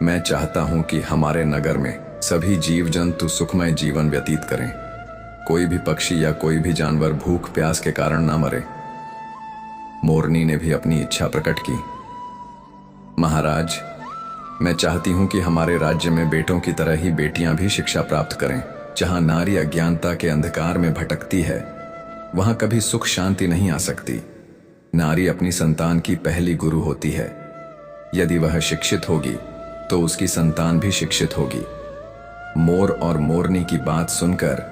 मैं चाहता हूं कि हमारे नगर में सभी जीव जंतु सुखमय जीवन व्यतीत करें। कोई भी पक्षी या कोई भी जानवर भूख प्यास के कारण ना मरे। मोरनी ने भी अपनी इच्छा प्रकट की। महाराज, मैं चाहती हूं कि हमारे राज्य में बेटों की तरह ही बेटियां भी शिक्षा प्राप्त करें। जहां नारी अज्ञानता के अंधकार में भटकती है, वहां कभी सुख शांति नहीं आ सकती। नारी अपनी संतान की पहली गुरु होती है। यदि वह शिक्षित होगी तो उसकी संतान भी शिक्षित होगी। मोर और मोरनी की बात सुनकर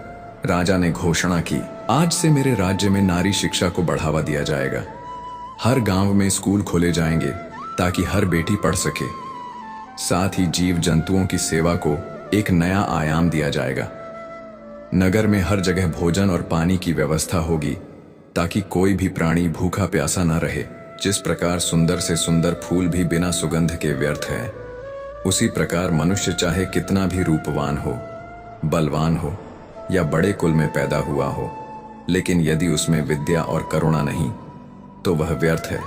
राजा ने घोषणा की, आज से मेरे राज्य में नारी शिक्षा को बढ़ावा दिया जाएगा। हर गांव में स्कूल खोले जाएंगे ताकि हर बेटी पढ़ सके। साथ ही जीव जंतुओं की सेवा को एक नया आयाम दिया जाएगा। नगर में हर जगह भोजन और पानी की व्यवस्था होगी ताकि कोई भी प्राणी भूखा प्यासा न रहे। जिस प्रकार सुंदर से सुंदर फूल भी बिना सुगंध के व्यर्थ है, उसी प्रकार मनुष्य चाहे कितना भी रूपवान हो, बलवान हो या बड़े कुल में पैदा हुआ हो, लेकिन यदि उसमें विद्या और करुणा नहीं तो वह व्यर्थ है।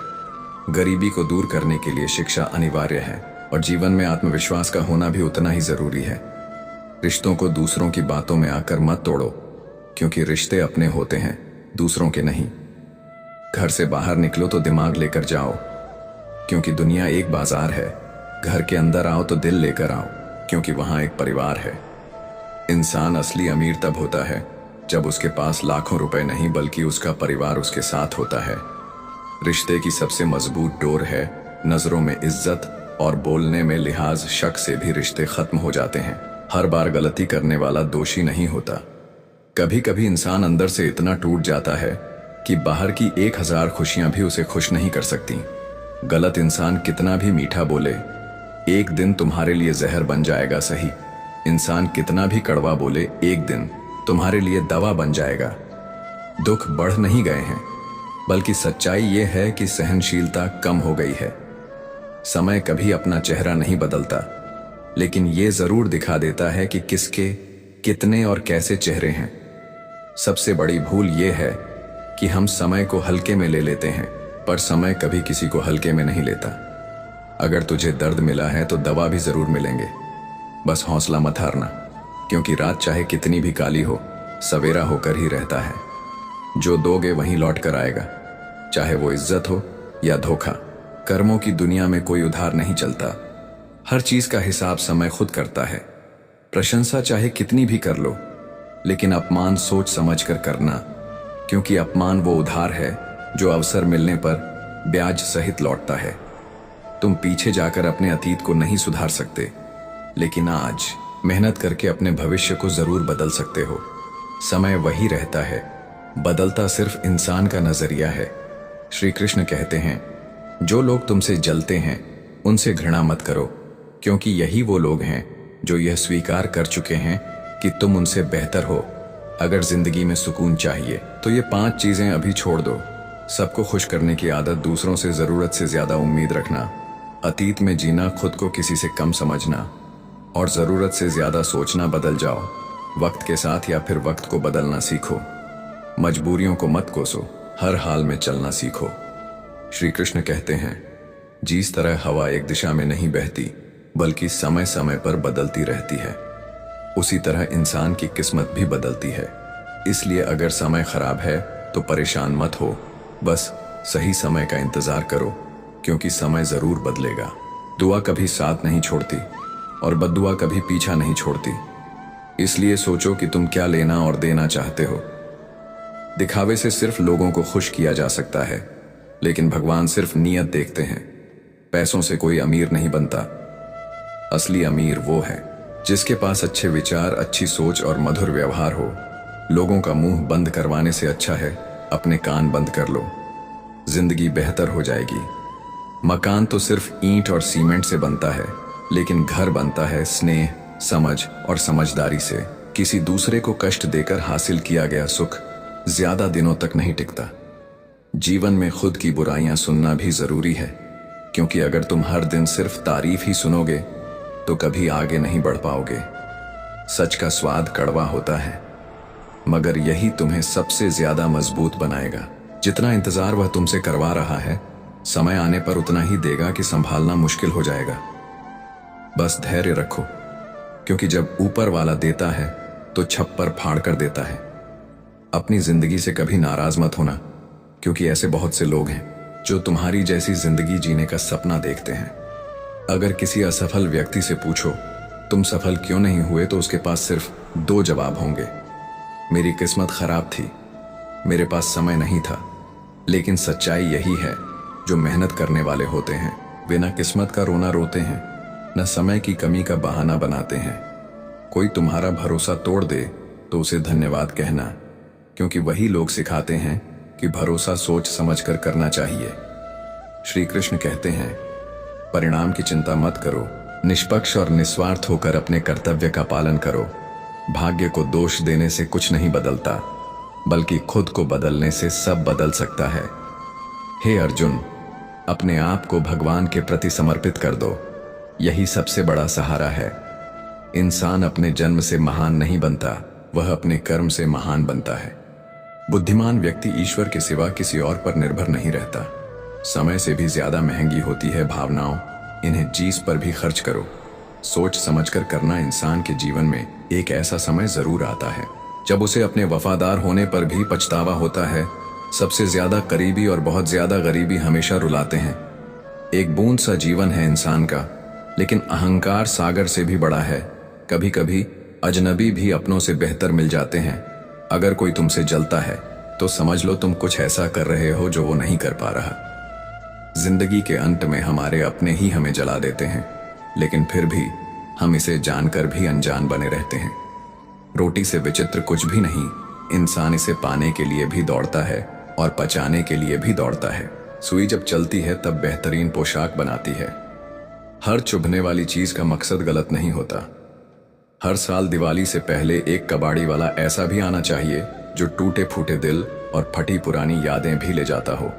गरीबी को दूर करने के लिए शिक्षा अनिवार्य है और जीवन में आत्मविश्वास का होना भी उतना ही जरूरी है। रिश्तों को दूसरों की बातों में आकर मत तोड़ो, क्योंकि रिश्ते अपने होते हैं, दूसरों के नहीं। घर से बाहर निकलो तो दिमाग लेकर जाओ, क्योंकि दुनिया एक बाजार है। घर के अंदर आओ तो दिल लेकर आओ, क्योंकि वहां एक परिवार है। इंसान असली अमीर तब होता है जब उसके पास लाखों रुपए नहीं बल्कि उसका परिवार उसके साथ होता है। रिश्ते की सबसे मजबूत डोर है नजरों में इज्जत और बोलने में लिहाज। शक से भी रिश्ते खत्म हो जाते हैं। हर बार गलती करने वाला दोषी नहीं होता। कभी कभी इंसान अंदर से इतना टूट जाता है कि बाहर की 1000 खुशियां भी उसे खुश नहीं कर सकती। गलत इंसान कितना भी मीठा बोले, एक दिन तुम्हारे लिए जहर बन जाएगा। सही इंसान कितना भी कड़वा बोले, एक दिन तुम्हारे लिए दवा बन जाएगा। दुख बढ़ नहीं गए हैं, बल्कि सच्चाई यह है कि सहनशीलता कम हो गई है। समय कभी अपना चेहरा नहीं बदलता, लेकिन यह जरूर दिखा देता है कि किसके कितने और कैसे चेहरे हैं। सबसे बड़ी भूल यह है कि हम समय को हल्के में ले लेते हैं, पर समय कभी किसी को हल्के में नहीं लेता। अगर तुझे दर्द मिला है तो दवा भी जरूर मिलेंगे। बस हौसला मत हारना, क्योंकि रात चाहे कितनी भी काली हो, सवेरा होकर ही रहता है। जो दोगे वहीं लौट कर आएगा, चाहे वो इज्जत हो या धोखा। कर्मों की दुनिया में कोई उधार नहीं चलता। हर चीज का हिसाब समय खुद करता है। प्रशंसा चाहे कितनी भी कर लो, लेकिन अपमान सोच समझ कर करना, क्योंकि अपमान वो उधार है जो अवसर मिलने पर ब्याज सहित लौटता है। तुम पीछे जाकर अपने अतीत को नहीं सुधार सकते, लेकिन आज मेहनत करके अपने भविष्य को जरूर बदल सकते हो। समय वही रहता है, बदलता सिर्फ इंसान का नजरिया है। श्री कृष्ण कहते हैं, जो लोग तुमसे जलते हैं उनसे घृणा मत करो, क्योंकि यही वो लोग हैं जो यह स्वीकार कर चुके हैं कि तुम उनसे बेहतर हो। अगर जिंदगी में सुकून चाहिए तो ये 5 चीजें अभी छोड़ दो। सबको खुश करने की आदत, दूसरों से जरूरत से ज्यादा उम्मीद रखना, अतीत में जीना, खुद को किसी से कम समझना और जरूरत से ज्यादा सोचना। बदल जाओ वक्त के साथ, या फिर वक्त को बदलना सीखो। मजबूरियों को मत कोसो, हर हाल में चलना सीखो। श्री कृष्ण कहते हैं, जिस तरह हवा एक दिशा में नहीं बहती बल्कि समय समय पर बदलती रहती है, उसी तरह इंसान की किस्मत भी बदलती है। इसलिए अगर समय खराब है तो परेशान मत हो, बस सही समय का इंतजार करो, क्योंकि समय जरूर बदलेगा। दुआ कभी साथ नहीं छोड़ती और बद्दुआ कभी पीछा नहीं छोड़ती। इसलिए सोचो कि तुम क्या लेना और देना चाहते हो। दिखावे से सिर्फ लोगों को खुश किया जा सकता है, लेकिन भगवान सिर्फ नीयत देखते हैं। पैसों से कोई अमीर नहीं बनता। असली अमीर वो है जिसके पास अच्छे विचार, अच्छी सोच और मधुर व्यवहार हो। लोगों का मुंह बंद करवाने से अच्छा है अपने कान बंद कर लो, जिंदगी बेहतर हो जाएगी। मकान तो सिर्फ ईंट और सीमेंट से बनता है, लेकिन घर बनता है स्नेह, समझ और समझदारी से। किसी दूसरे को कष्ट देकर हासिल किया गया सुख ज्यादा दिनों तक नहीं टिकता। जीवन में खुद की बुराइयां सुनना भी जरूरी है, क्योंकि अगर तुम हर दिन सिर्फ तारीफ ही सुनोगे तो कभी आगे नहीं बढ़ पाओगे। सच का स्वाद कड़वा होता है, मगर यही तुम्हें सबसे ज्यादा मजबूत बनाएगा। जितना इंतजार वह तुमसे करवा रहा है, समय आने पर उतना ही देगा कि संभालना मुश्किल हो जाएगा। बस धैर्य रखो, क्योंकि जब ऊपर वाला देता है तो छप्पर फाड़ कर देता है। अपनी जिंदगी से कभी नाराज मत होना, क्योंकि ऐसे बहुत से लोग हैं जो तुम्हारी जैसी जिंदगी जीने का सपना देखते हैं। अगर किसी असफल व्यक्ति से पूछो तुम सफल क्यों नहीं हुए तो उसके पास सिर्फ दो जवाब होंगे। मेरी किस्मत खराब थी, मेरे पास समय नहीं था। लेकिन सच्चाई यही है, जो मेहनत करने वाले होते हैं बिना किस्मत का रोना रोते हैं, न समय की कमी का बहाना बनाते हैं। कोई तुम्हारा भरोसा तोड़ दे तो उसे धन्यवाद कहना, क्योंकि वही लोग सिखाते हैं कि भरोसा सोच समझकर करना चाहिए। श्री कृष्ण कहते हैं, परिणाम की चिंता मत करो, निष्पक्ष और निस्वार्थ होकर अपने कर्तव्य का पालन करो। भाग्य को दोष देने से कुछ नहीं बदलता, बल्कि खुद को बदलने से सब बदल सकता है। हे अर्जुन, अपने आप को भगवान के प्रति समर्पित कर दो, यही सबसे बड़ा सहारा है। इंसान अपने जन्म से महान नहीं बनता, वह अपने कर्म से महान बनता है। बुद्धिमान व्यक्ति ईश्वर के सिवा किसी और पर निर्भर नहीं रहता। समय से भी ज्यादा महंगी होती है भावनाओं, इन्हें चीज पर भी खर्च करो। सोच समझकर करना इंसान के जीवन में एक ऐसा समय जरूर आता है जब उसे अपने वफादार होने पर भी पछतावा होता है। सबसे ज्यादा करीबी और बहुत ज्यादा गरीबी हमेशा रुलाते हैं। एक बूंद सा जीवन है इंसान का, लेकिन अहंकार सागर से भी बड़ा है। कभी कभी अजनबी भी अपनों से बेहतर मिल जाते हैं। अगर कोई तुमसे जलता है तो समझ लो तुम कुछ ऐसा कर रहे हो जो वो नहीं कर पा रहा। जिंदगी के अंत में हमारे अपने ही हमें जला देते हैं, लेकिन फिर भी हम इसे जानकर भी अनजान बने रहते हैं। रोटी से विचित्र कुछ भी नहीं, इंसान इसे पाने के लिए भी दौड़ता है और पचाने के लिए भी दौड़ता है। सुई जब चलती है तब बेहतरीन पोशाक बनाती है। हर चुभने वाली चीज का मकसद गलत नहीं होता। हर साल दिवाली से पहले एक कबाड़ी वाला ऐसा भी आना चाहिए जो टूटे फूटे दिल और फटी पुरानी यादें भी ले जाता हो।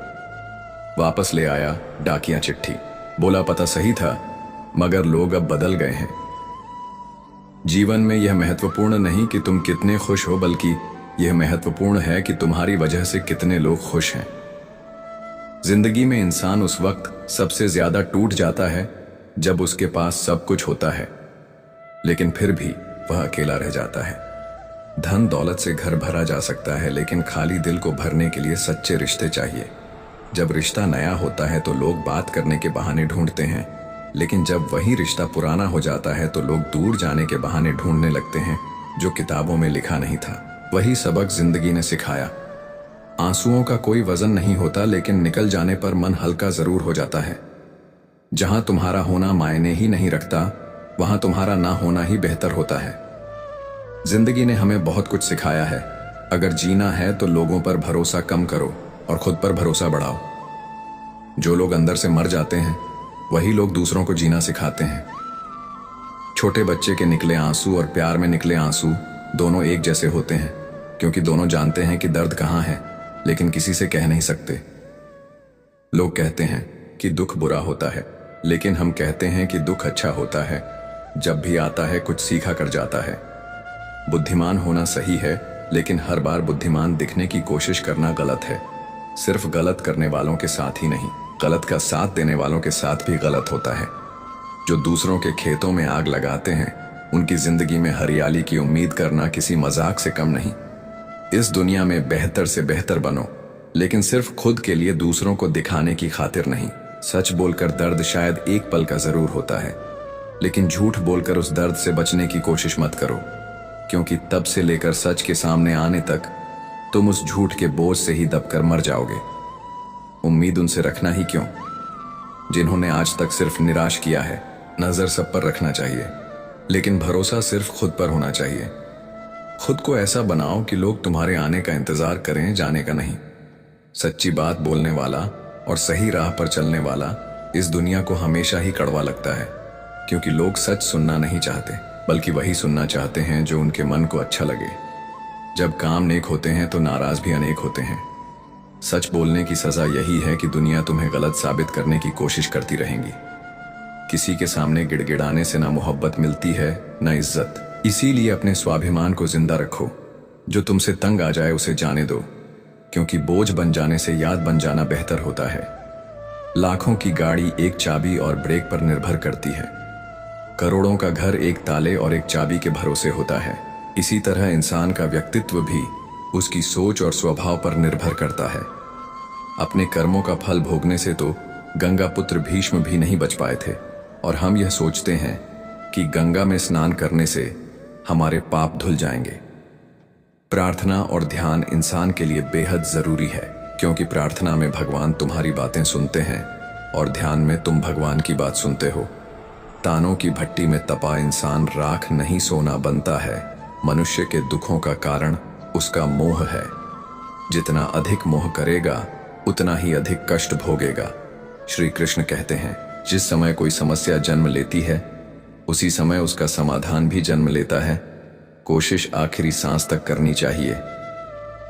वापस ले आया डाकिया चिट्ठी, बोला पता सही था मगर लोग अब बदल गए हैं। जीवन में यह महत्वपूर्ण नहीं कि तुम कितने खुश हो, बल्कि यह महत्वपूर्ण है कि तुम्हारी वजह से कितने लोग खुश हैं। जिंदगी में इंसान उस वक्त सबसे ज्यादा टूट जाता है जब उसके पास सब कुछ होता है, लेकिन फिर भी वह अकेला रह जाता है। धन दौलत से घर भरा जा सकता है, लेकिन खाली दिल को भरने के लिए सच्चे रिश्ते चाहिए। जब रिश्ता नया होता है तो लोग बात करने के बहाने ढूंढते हैं, लेकिन जब वही रिश्ता पुराना हो जाता है तो लोग दूर जाने के बहाने ढूंढने लगते हैं जो किताबों में लिखा नहीं था। वही सबक जिंदगी ने सिखाया। आंसुओं का कोई वजन नहीं होता, लेकिन निकल जाने पर मन हल्का जरूर हो जाता है। जहां तुम्हारा होना मायने ही नहीं रखता, वहां तुम्हारा ना होना ही बेहतर होता है। जिंदगी ने हमें बहुत कुछ सिखाया है। अगर जीना है तो लोगों पर भरोसा कम करो और खुद पर भरोसा बढ़ाओ। जो लोग अंदर से मर जाते हैं वही लोग दूसरों को जीना सिखाते हैं। छोटे बच्चे के निकले आंसू और प्यार में निकले आंसू दोनों एक जैसे होते हैं, क्योंकि दोनों जानते हैं कि दर्द कहाँ है, लेकिन किसी से कह नहीं सकते। लोग कहते हैं कि दुख बुरा होता है, लेकिन हम कहते हैं कि दुख अच्छा होता है। जब भी आता है कुछ सीखा कर जाता है। बुद्धिमान होना सही है, लेकिन हर बार बुद्धिमान दिखने की कोशिश करना गलत है। सिर्फ गलत करने वालों के साथ ही नहीं, गलत का साथ देने वालों के साथ भी गलत होता है। जो दूसरों के खेतों में आग लगाते हैं, उनकी जिंदगी में हरियाली की उम्मीद करना किसी मजाक से कम नहीं। इस दुनिया में बेहतर से बेहतर बनो, लेकिन सिर्फ खुद के लिए, दूसरों को दिखाने की खातिर नहीं। सच बोलकर दर्द शायद एक पल का जरूर होता है, लेकिन झूठ बोलकर उस दर्द से बचने की कोशिश मत करो, क्योंकि तब से लेकर सच के सामने आने तक तुम उस झूठ के बोझ से ही दबकर मर जाओगे। उम्मीद उनसे रखना ही क्यों जिन्होंने आज तक सिर्फ निराश किया है। नजर सब पर रखना चाहिए, लेकिन भरोसा सिर्फ खुद पर होना चाहिए। खुद को ऐसा बनाओ कि लोग तुम्हारे आने का इंतजार करें, जाने का नहीं। सच्ची बात बोलने वाला और सही राह पर चलने वाला इस दुनिया को हमेशा ही कड़वा लगता है, क्योंकि लोग सच सुनना नहीं चाहते, बल्कि वही सुनना चाहते हैं जो उनके मन को अच्छा लगे। जब काम नेक होते हैं तो नाराज भी अनेक होते हैं। सच बोलने की सजा यही है कि दुनिया तुम्हें गलत साबित करने की कोशिश करती रहेगी। किसी के सामने गिड़गिड़ाने से ना मोहब्बत मिलती है, ना इज्जत। इसीलिए अपने स्वाभिमान को जिंदा रखो। जो तुमसे तंग आ जाए उसे जाने दो, क्योंकि बोझ बन जाने से याद बन जाना बेहतर होता है। लाखों की गाड़ी एक चाबी और ब्रेक पर निर्भर करती है। करोड़ों का घर एक ताले और एक चाबी के भरोसे होता है। इसी तरह इंसान का व्यक्तित्व भी उसकी सोच और स्वभाव पर निर्भर करता है। अपने कर्मों का फल भोगने से तो गंगा पुत्र भीष्म भी नहीं बच पाए थे। और हम यह सोचते हैं कि गंगा में स्नान करने से हमारे पाप धुल जाएंगे। प्रार्थना और ध्यान इंसान के लिए बेहद जरूरी है, क्योंकि प्रार्थना में भगवान तुम्हारी बातें सुनते हैं और ध्यान में तुम भगवान की बात सुनते हो। तानों की भट्टी में तपा इंसान राख नहीं सोना बनता है। मनुष्य के दुखों का कारण उसका मोह है। जितना अधिक मोह करेगा उतना ही अधिक कष्ट भोगेगा। श्री कृष्ण कहते हैं, जिस समय कोई समस्या जन्म लेती है उसी समय उसका समाधान भी जन्म लेता है। कोशिश आखिरी सांस तक करनी चाहिए।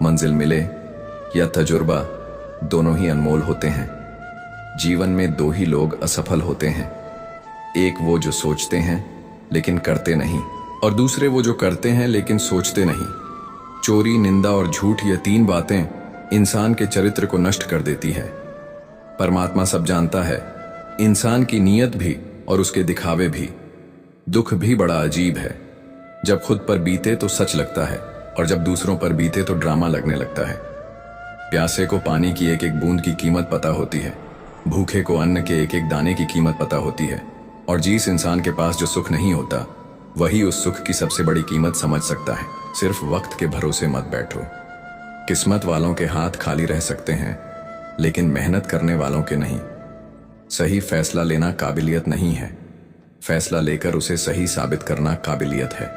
मंजिल मिले या तजुर्बा, दोनों ही अनमोल होते हैं। जीवन में दो ही लोग असफल होते हैं, एक वो जो सोचते हैं लेकिन करते नहीं, और दूसरे वो जो करते हैं लेकिन सोचते नहीं। चोरी, निंदा और झूठ, ये तीन बातें इंसान के चरित्र को नष्ट कर देती है। परमात्मा सब जानता है, इंसान की नीयत भी और उसके दिखावे भी। दुख भी बड़ा अजीब है, जब खुद पर बीते तो सच लगता है और जब दूसरों पर बीते तो ड्रामा लगने लगता है। प्यासे को पानी की एक एक बूंद की कीमत पता होती है, भूखे को अन्न के एक एक दाने की कीमत पता होती है, और जिस इंसान के पास जो सुख नहीं होता वही उस सुख की सबसे बड़ी कीमत समझ सकता है। सिर्फ वक्त के भरोसे मत बैठो। किस्मत वालों के हाथ खाली रह सकते हैं, लेकिन मेहनत करने वालों के नहीं। सही फैसला लेना काबिलियत नहीं है, फैसला लेकर उसे सही साबित करना काबिलियत है।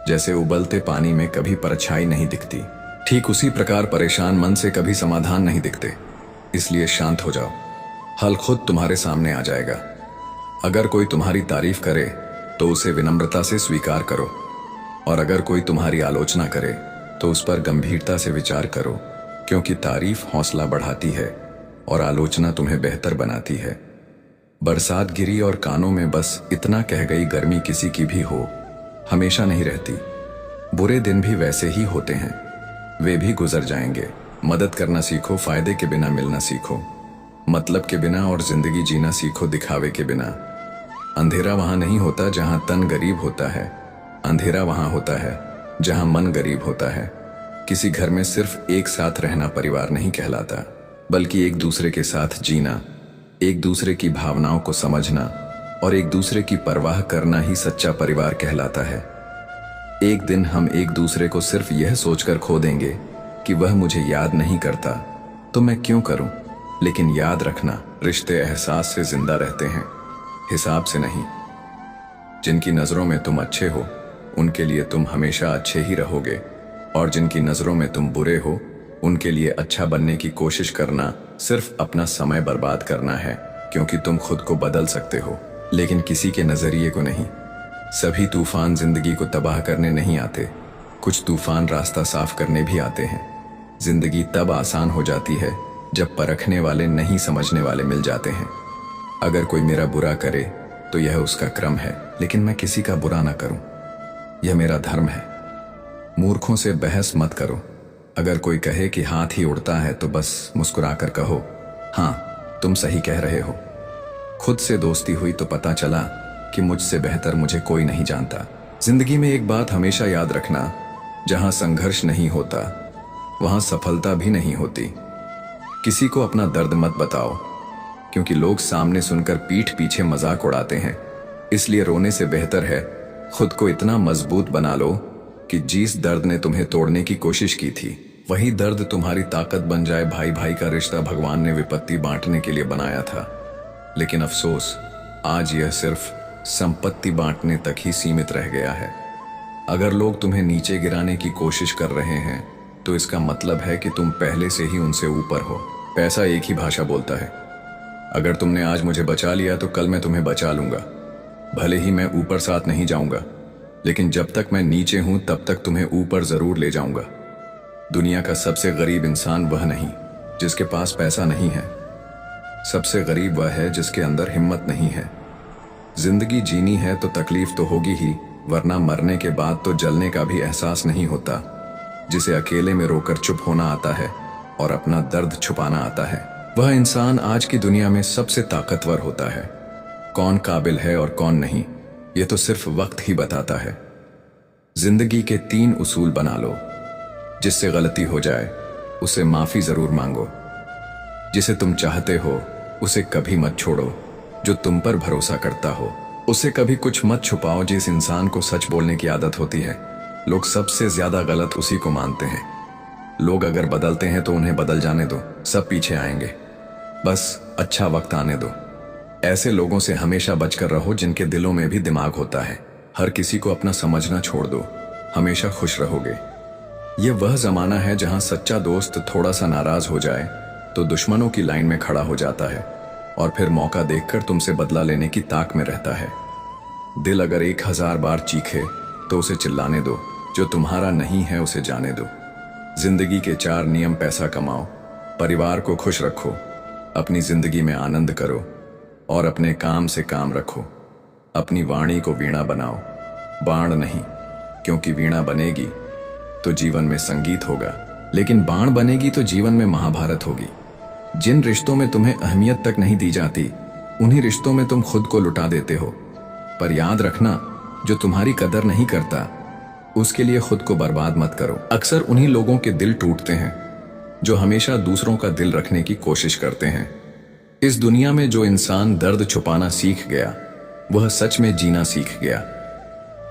जैसे उबलते पानी में कभी परछाई नहीं दिखती, ठीक उसी प्रकार परेशान मन से कभी समाधान नहीं दिखते। इसलिए शांत हो जाओ, हल खुद तुम्हारे सामने आ जाएगा। अगर कोई तुम्हारी तारीफ करे तो उसे विनम्रता से स्वीकार करो, और अगर कोई तुम्हारी आलोचना करे तो उस पर गंभीरता से विचार करो, क्योंकि तारीफ हौसला बढ़ाती है और आलोचना तुम्हें बेहतर बनाती है। बरसात गिरी और कानों में बस इतना कह गई, गर्मी किसी की भी हो हमेशा नहीं रहती। बुरे दिन भी वैसे ही होते हैं, वे भी गुजर जाएंगे। मदद करना सीखो, फायदे के बिना मिलना सीखो, मतलब के बिना, और जिंदगी जीना सीखो दिखावे के बिना। अंधेरा वहां नहीं होता जहां तन गरीब होता है, अंधेरा वहां होता है जहां मन गरीब होता है। किसी घर में सिर्फ एक साथ रहना परिवार नहीं कहलाता, बल्कि एक दूसरे के साथ जीना, एक दूसरे की भावनाओं को समझना और एक दूसरे की परवाह करना ही सच्चा परिवार कहलाता है। एक दिन हम एक दूसरे को सिर्फ यह सोचकर खो देंगे कि वह मुझे याद नहीं करता तो मैं क्यों करूं। लेकिन याद रखना, रिश्ते एहसास से जिंदा रहते हैं, हिसाब से नहीं। जिनकी नजरों में तुम अच्छे हो उनके लिए तुम हमेशा अच्छे ही रहोगे, और जिनकी नजरों में तुम बुरे हो उनके लिए अच्छा बनने की कोशिश करना सिर्फ अपना समय बर्बाद करना है, क्योंकि तुम खुद को बदल सकते हो लेकिन किसी के नजरिए को नहीं। सभी तूफान जिंदगी को तबाह करने नहीं आते, कुछ तूफान रास्ता साफ करने भी आते हैं। जिंदगी तब आसान हो जाती है जब परखने वाले नहीं समझने वाले मिल जाते हैं। अगर कोई मेरा बुरा करे तो यह उसका क्रम है, लेकिन मैं किसी का बुरा ना करूं, यह मेरा धर्म है। मूर्खों से बहस मत करो। अगर कोई कहे कि हाथ ही उड़ता है तो बस मुस्कुराकर कहो, हाँ तुम सही कह रहे हो। खुद से दोस्ती हुई तो पता चला कि मुझसे बेहतर मुझे कोई नहीं जानता। जिंदगी में एक बात हमेशा याद रखना, जहां संघर्ष नहीं होता वहां सफलता भी नहीं होती। किसी को अपना दर्द मत बताओ, क्योंकि लोग सामने सुनकर पीठ पीछे मजाक उड़ाते हैं। इसलिए रोने से बेहतर है खुद को इतना मजबूत बना लो कि जिस दर्द ने तुम्हें तोड़ने की कोशिश की थी वही दर्द तुम्हारी ताकत बन जाए। भाई भाई का रिश्ता भगवान ने विपत्ति बांटने के लिए बनाया था, लेकिन अफसोस आज यह सिर्फ संपत्ति बांटने तक ही सीमित रह गया है। अगर लोग तुम्हें नीचे गिराने की कोशिश कर रहे हैं तो इसका मतलब है कि तुम पहले से ही उनसे ऊपर हो। पैसा एक ही भाषा बोलता है। अगर तुमने आज मुझे बचा लिया तो कल मैं तुम्हें बचा लूंगा। भले ही मैं ऊपर साथ नहीं जाऊंगा, लेकिन जब तक मैं नीचे हूं तब तक तुम्हें ऊपर जरूर ले जाऊंगा। दुनिया का सबसे गरीब इंसान वह नहीं जिसके पास पैसा नहीं है, सबसे गरीब वह है जिसके अंदर हिम्मत नहीं है। जिंदगी जीनी है तो तकलीफ तो होगी ही, वरना मरने के बाद तो जलने का भी एहसास नहीं होता। जिसे अकेले में रोकर चुप होना आता है और अपना दर्द छुपाना आता है, वह इंसान आज की दुनिया में सबसे ताकतवर होता है। कौन काबिल है और कौन नहीं, यह तो सिर्फ वक्त ही बताता है। जिंदगी के 3 उसूल बना लो। जिससे गलती हो जाए उसे माफी जरूर मांगो। जिसे तुम चाहते हो उसे कभी मत छोड़ो। जो तुम पर भरोसा करता हो। उसे कभी कुछ मत छुपाओ। जिस इंसान को सच बोलने की आदत होती है, लोग सबसे ज्यादा गलत उसी को मानते हैं। लोग अगर बदलते हैं तो उन्हें बदल जाने दो, सब पीछे आएंगे। बस अच्छा वक्त आने दो। ऐसे लोगों से हमेशा बचकर रहो जिनके दिलों में भी दिमाग होता है। हर किसी को अपना समझना छोड़ दो, हमेशा खुश रहोगे। ये वह जमाना है जहां सच्चा दोस्त थोड़ा सा नाराज हो जाए तो दुश्मनों की लाइन में खड़ा हो जाता है और फिर मौका देखकर तुमसे बदला लेने की ताक में रहता है। दिल अगर 1000 बार चीखे तो उसे चिल्लाने दो, जो तुम्हारा नहीं है उसे जाने दो। जिंदगी के 4 नियम: पैसा कमाओ, परिवार को खुश रखो, अपनी जिंदगी में आनंद करो और अपने काम से काम रखो। अपनी वाणी को वीणा बनाओ, बाण नहीं, क्योंकि वीणा बनेगी तो जीवन में संगीत होगा, लेकिन बाण बनेगी तो जीवन में महाभारत होगी। जिन रिश्तों में तुम्हें अहमियत तक नहीं दी जाती, उन्हीं रिश्तों में तुम खुद को लुटा देते हो। पर याद रखना, जो तुम्हारी कदर नहीं करता उसके लिए खुद को बर्बाद मत करो। अक्सर उन्हीं लोगों के दिल टूटते हैं जो हमेशा दूसरों का दिल रखने की कोशिश करते हैं। इस दुनिया में जो इंसान दर्द छुपाना सीख गया, वह सच में जीना सीख गया।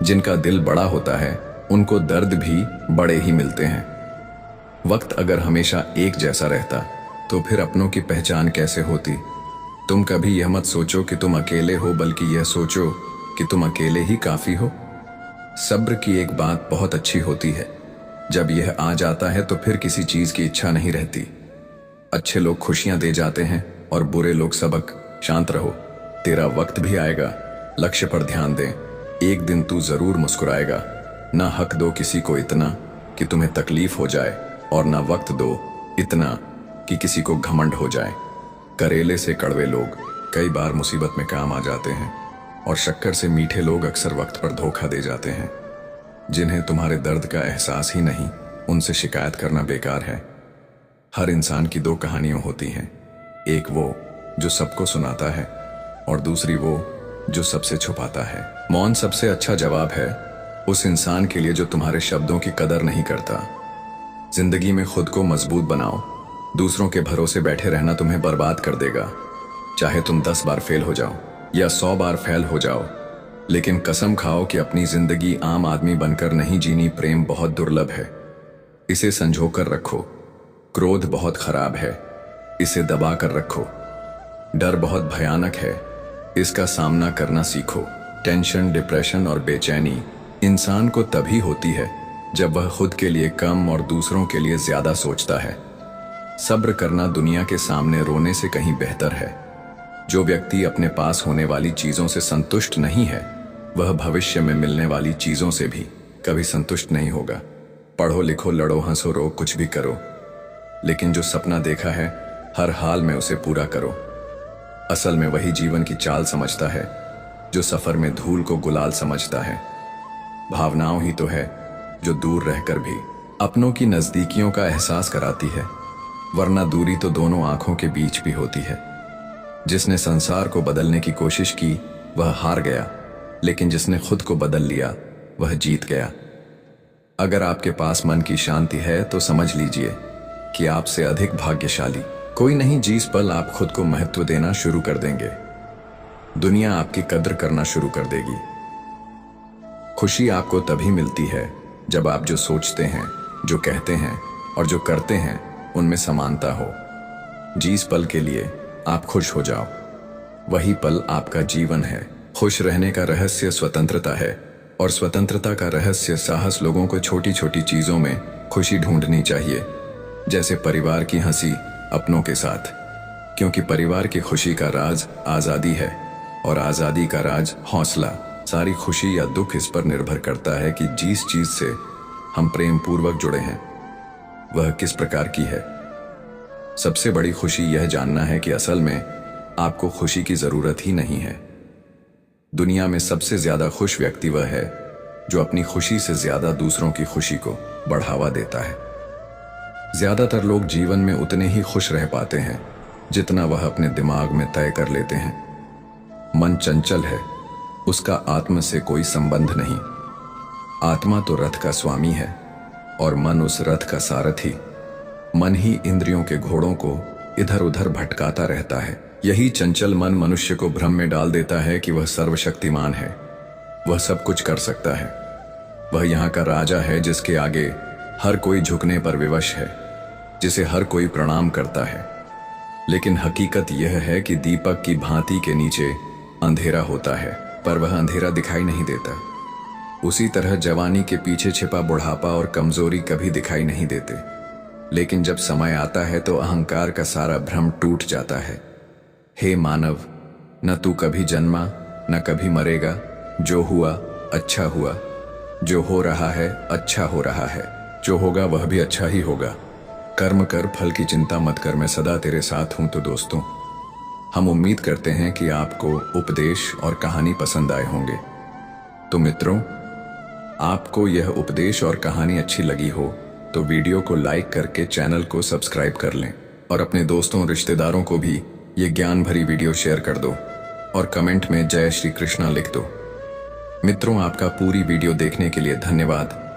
जिनका दिल बड़ा होता है, उनको दर्द भी बड़े ही मिलते हैं। वक्त अगर हमेशा एक जैसा रहता तो फिर अपनों की पहचान कैसे होती। तुम कभी यह मत सोचो कि तुम अकेले हो, बल्कि यह सोचो कि तुम अकेले ही काफी हो। सब्र की एक बात बहुत अच्छी होती है, जब यह आ जाता है तो फिर किसी चीज की इच्छा नहीं रहती। अच्छे लोग खुशियां दे जाते हैं और बुरे लोग सबक। शांत रहो, तेरा वक्त भी आएगा। लक्ष्य पर ध्यान दे, एक दिन तू जरूर मुस्कुराएगा। ना हक दो किसी को इतना कि तुम्हें तकलीफ हो जाए, और ना वक्त दो इतना कि किसी को घमंड हो जाए। करेले से कड़वे लोग कई बार मुसीबत में काम आ जाते हैं, और शक्कर से मीठे लोग अक्सर वक्त पर धोखा दे जाते हैं। जिन्हें तुम्हारे दर्द का एहसास ही नहीं, उनसे शिकायत करना बेकार है। हर इंसान की 2 कहानियां होती हैं, एक वो जो सबको सुनाता है और दूसरी वो जो सबसे छुपाता है। मौन सबसे अच्छा जवाब है उस इंसान के लिए जो तुम्हारे शब्दों की कदर नहीं करता। जिंदगी में खुद को मजबूत बनाओ, दूसरों के भरोसे बैठे रहना तुम्हें बर्बाद कर देगा। चाहे तुम 10 बार फेल हो जाओ या 100 बार फेल हो जाओ, लेकिन कसम खाओ कि अपनी जिंदगी आम आदमी बनकर नहीं जीनी। प्रेम बहुत दुर्लभ है, इसे संजोकर रखो। क्रोध बहुत खराब है, इसे दबा कर रखो। डर बहुत भयानक है, इसका सामना करना सीखो। टेंशन, डिप्रेशन और बेचैनी इंसान को तभी होती है जब वह खुद के लिए कम और दूसरों के लिए ज्यादा सोचता है। सब्र करना दुनिया के सामने रोने से कहीं बेहतर है। जो व्यक्ति अपने पास होने वाली चीजों से संतुष्ट नहीं है, वह भविष्य में मिलने वाली चीजों से भी कभी संतुष्ट नहीं होगा। पढ़ो लिखो, लड़ो हंसो रो, कुछ भी करो, लेकिन जो सपना देखा है हर हाल में उसे पूरा करो। असल में वही जीवन की चाल समझता है जो सफर में धूल को गुलाल समझता है। भावनाओं ही तो है जो दूर रहकर भी अपनों की नजदीकियों का एहसास कराती है, वरना दूरी तो दोनों आंखों के बीच भी होती है। जिसने संसार को बदलने की कोशिश की वह हार गया, लेकिन जिसने खुद को बदल लिया वह जीत गया। अगर आपके पास मन की शांति है तो समझ लीजिए कि आपसे अधिक भाग्यशाली कोई नहीं। जिस पल आप खुद को महत्व देना शुरू कर देंगे, दुनिया आपकी कद्र करना शुरू कर देगी। खुशी आपको तभी मिलती है जब आप जो सोचते हैं, जो कहते हैं और जो करते हैं उनमें समानता हो। जिस पल के लिए आप खुश हो जाओ, वही पल आपका जीवन है। खुश रहने का रहस्य स्वतंत्रता है, और स्वतंत्रता का रहस्य साहस। लोगों को छोटी छोटी चीजों में खुशी ढूंढनी चाहिए, जैसे परिवार की हंसी अपनों के साथ, क्योंकि परिवार की खुशी का राज आजादी है और आजादी का राज हौसला। सारी खुशी या दुख इस पर निर्भर करता है कि जिस चीज से हम प्रेम पूर्वक जुड़े हैं वह किस प्रकार की है। सबसे बड़ी खुशी यह जानना है कि असल में आपको खुशी की जरूरत ही नहीं है। दुनिया में सबसे ज्यादा खुश व्यक्ति वह है जो अपनी खुशी से ज्यादा दूसरों की खुशी को बढ़ावा देता है। ज्यादातर लोग जीवन में उतने ही खुश रह पाते हैं जितना वह अपने दिमाग में तय कर लेते हैं। मन चंचल है, उसका आत्म से कोई संबंध नहीं। आत्मा तो रथ का स्वामी है और मन उस रथ का सारथी। मन ही इंद्रियों के घोड़ों को इधर उधर भटकाता रहता है। यही चंचल मन मनुष्य को भ्रम में डाल देता है कि वह सर्वशक्तिमान है, वह सब कुछ कर सकता है, वह यहाँ का राजा है जिसके आगे हर कोई झुकने पर विवश है, जिसे हर कोई प्रणाम करता है। लेकिन हकीकत यह है कि दीपक की भांति के नीचे अंधेरा होता है, पर वह अंधेरा दिखाई नहीं देता। उसी तरह जवानी के पीछे छिपा बुढ़ापा और कमजोरी कभी दिखाई नहीं देते, लेकिन जब समय आता है तो अहंकार का सारा भ्रम टूट जाता है। हे मानव, न तू कभी जन्मा न कभी मरेगा। जो हुआ अच्छा हुआ, जो हो रहा है अच्छा हो रहा है, जो होगा वह भी अच्छा ही होगा। कर्म कर, फल की चिंता मत कर, मैं सदा तेरे साथ हूं। तो दोस्तों, हम उम्मीद करते हैं कि आपको उपदेश और कहानी पसंद आए होंगे। तो मित्रों, आपको यह उपदेश और कहानी अच्छी लगी हो तो वीडियो को लाइक करके चैनल को सब्सक्राइब कर लें और अपने दोस्तों रिश्तेदारों को भी ये ज्ञान भरी वीडियो शेयर कर दो और कमेंट में जय श्री कृष्णा लिख दो। मित्रों, आपका पूरी वीडियो देखने के लिए धन्यवाद।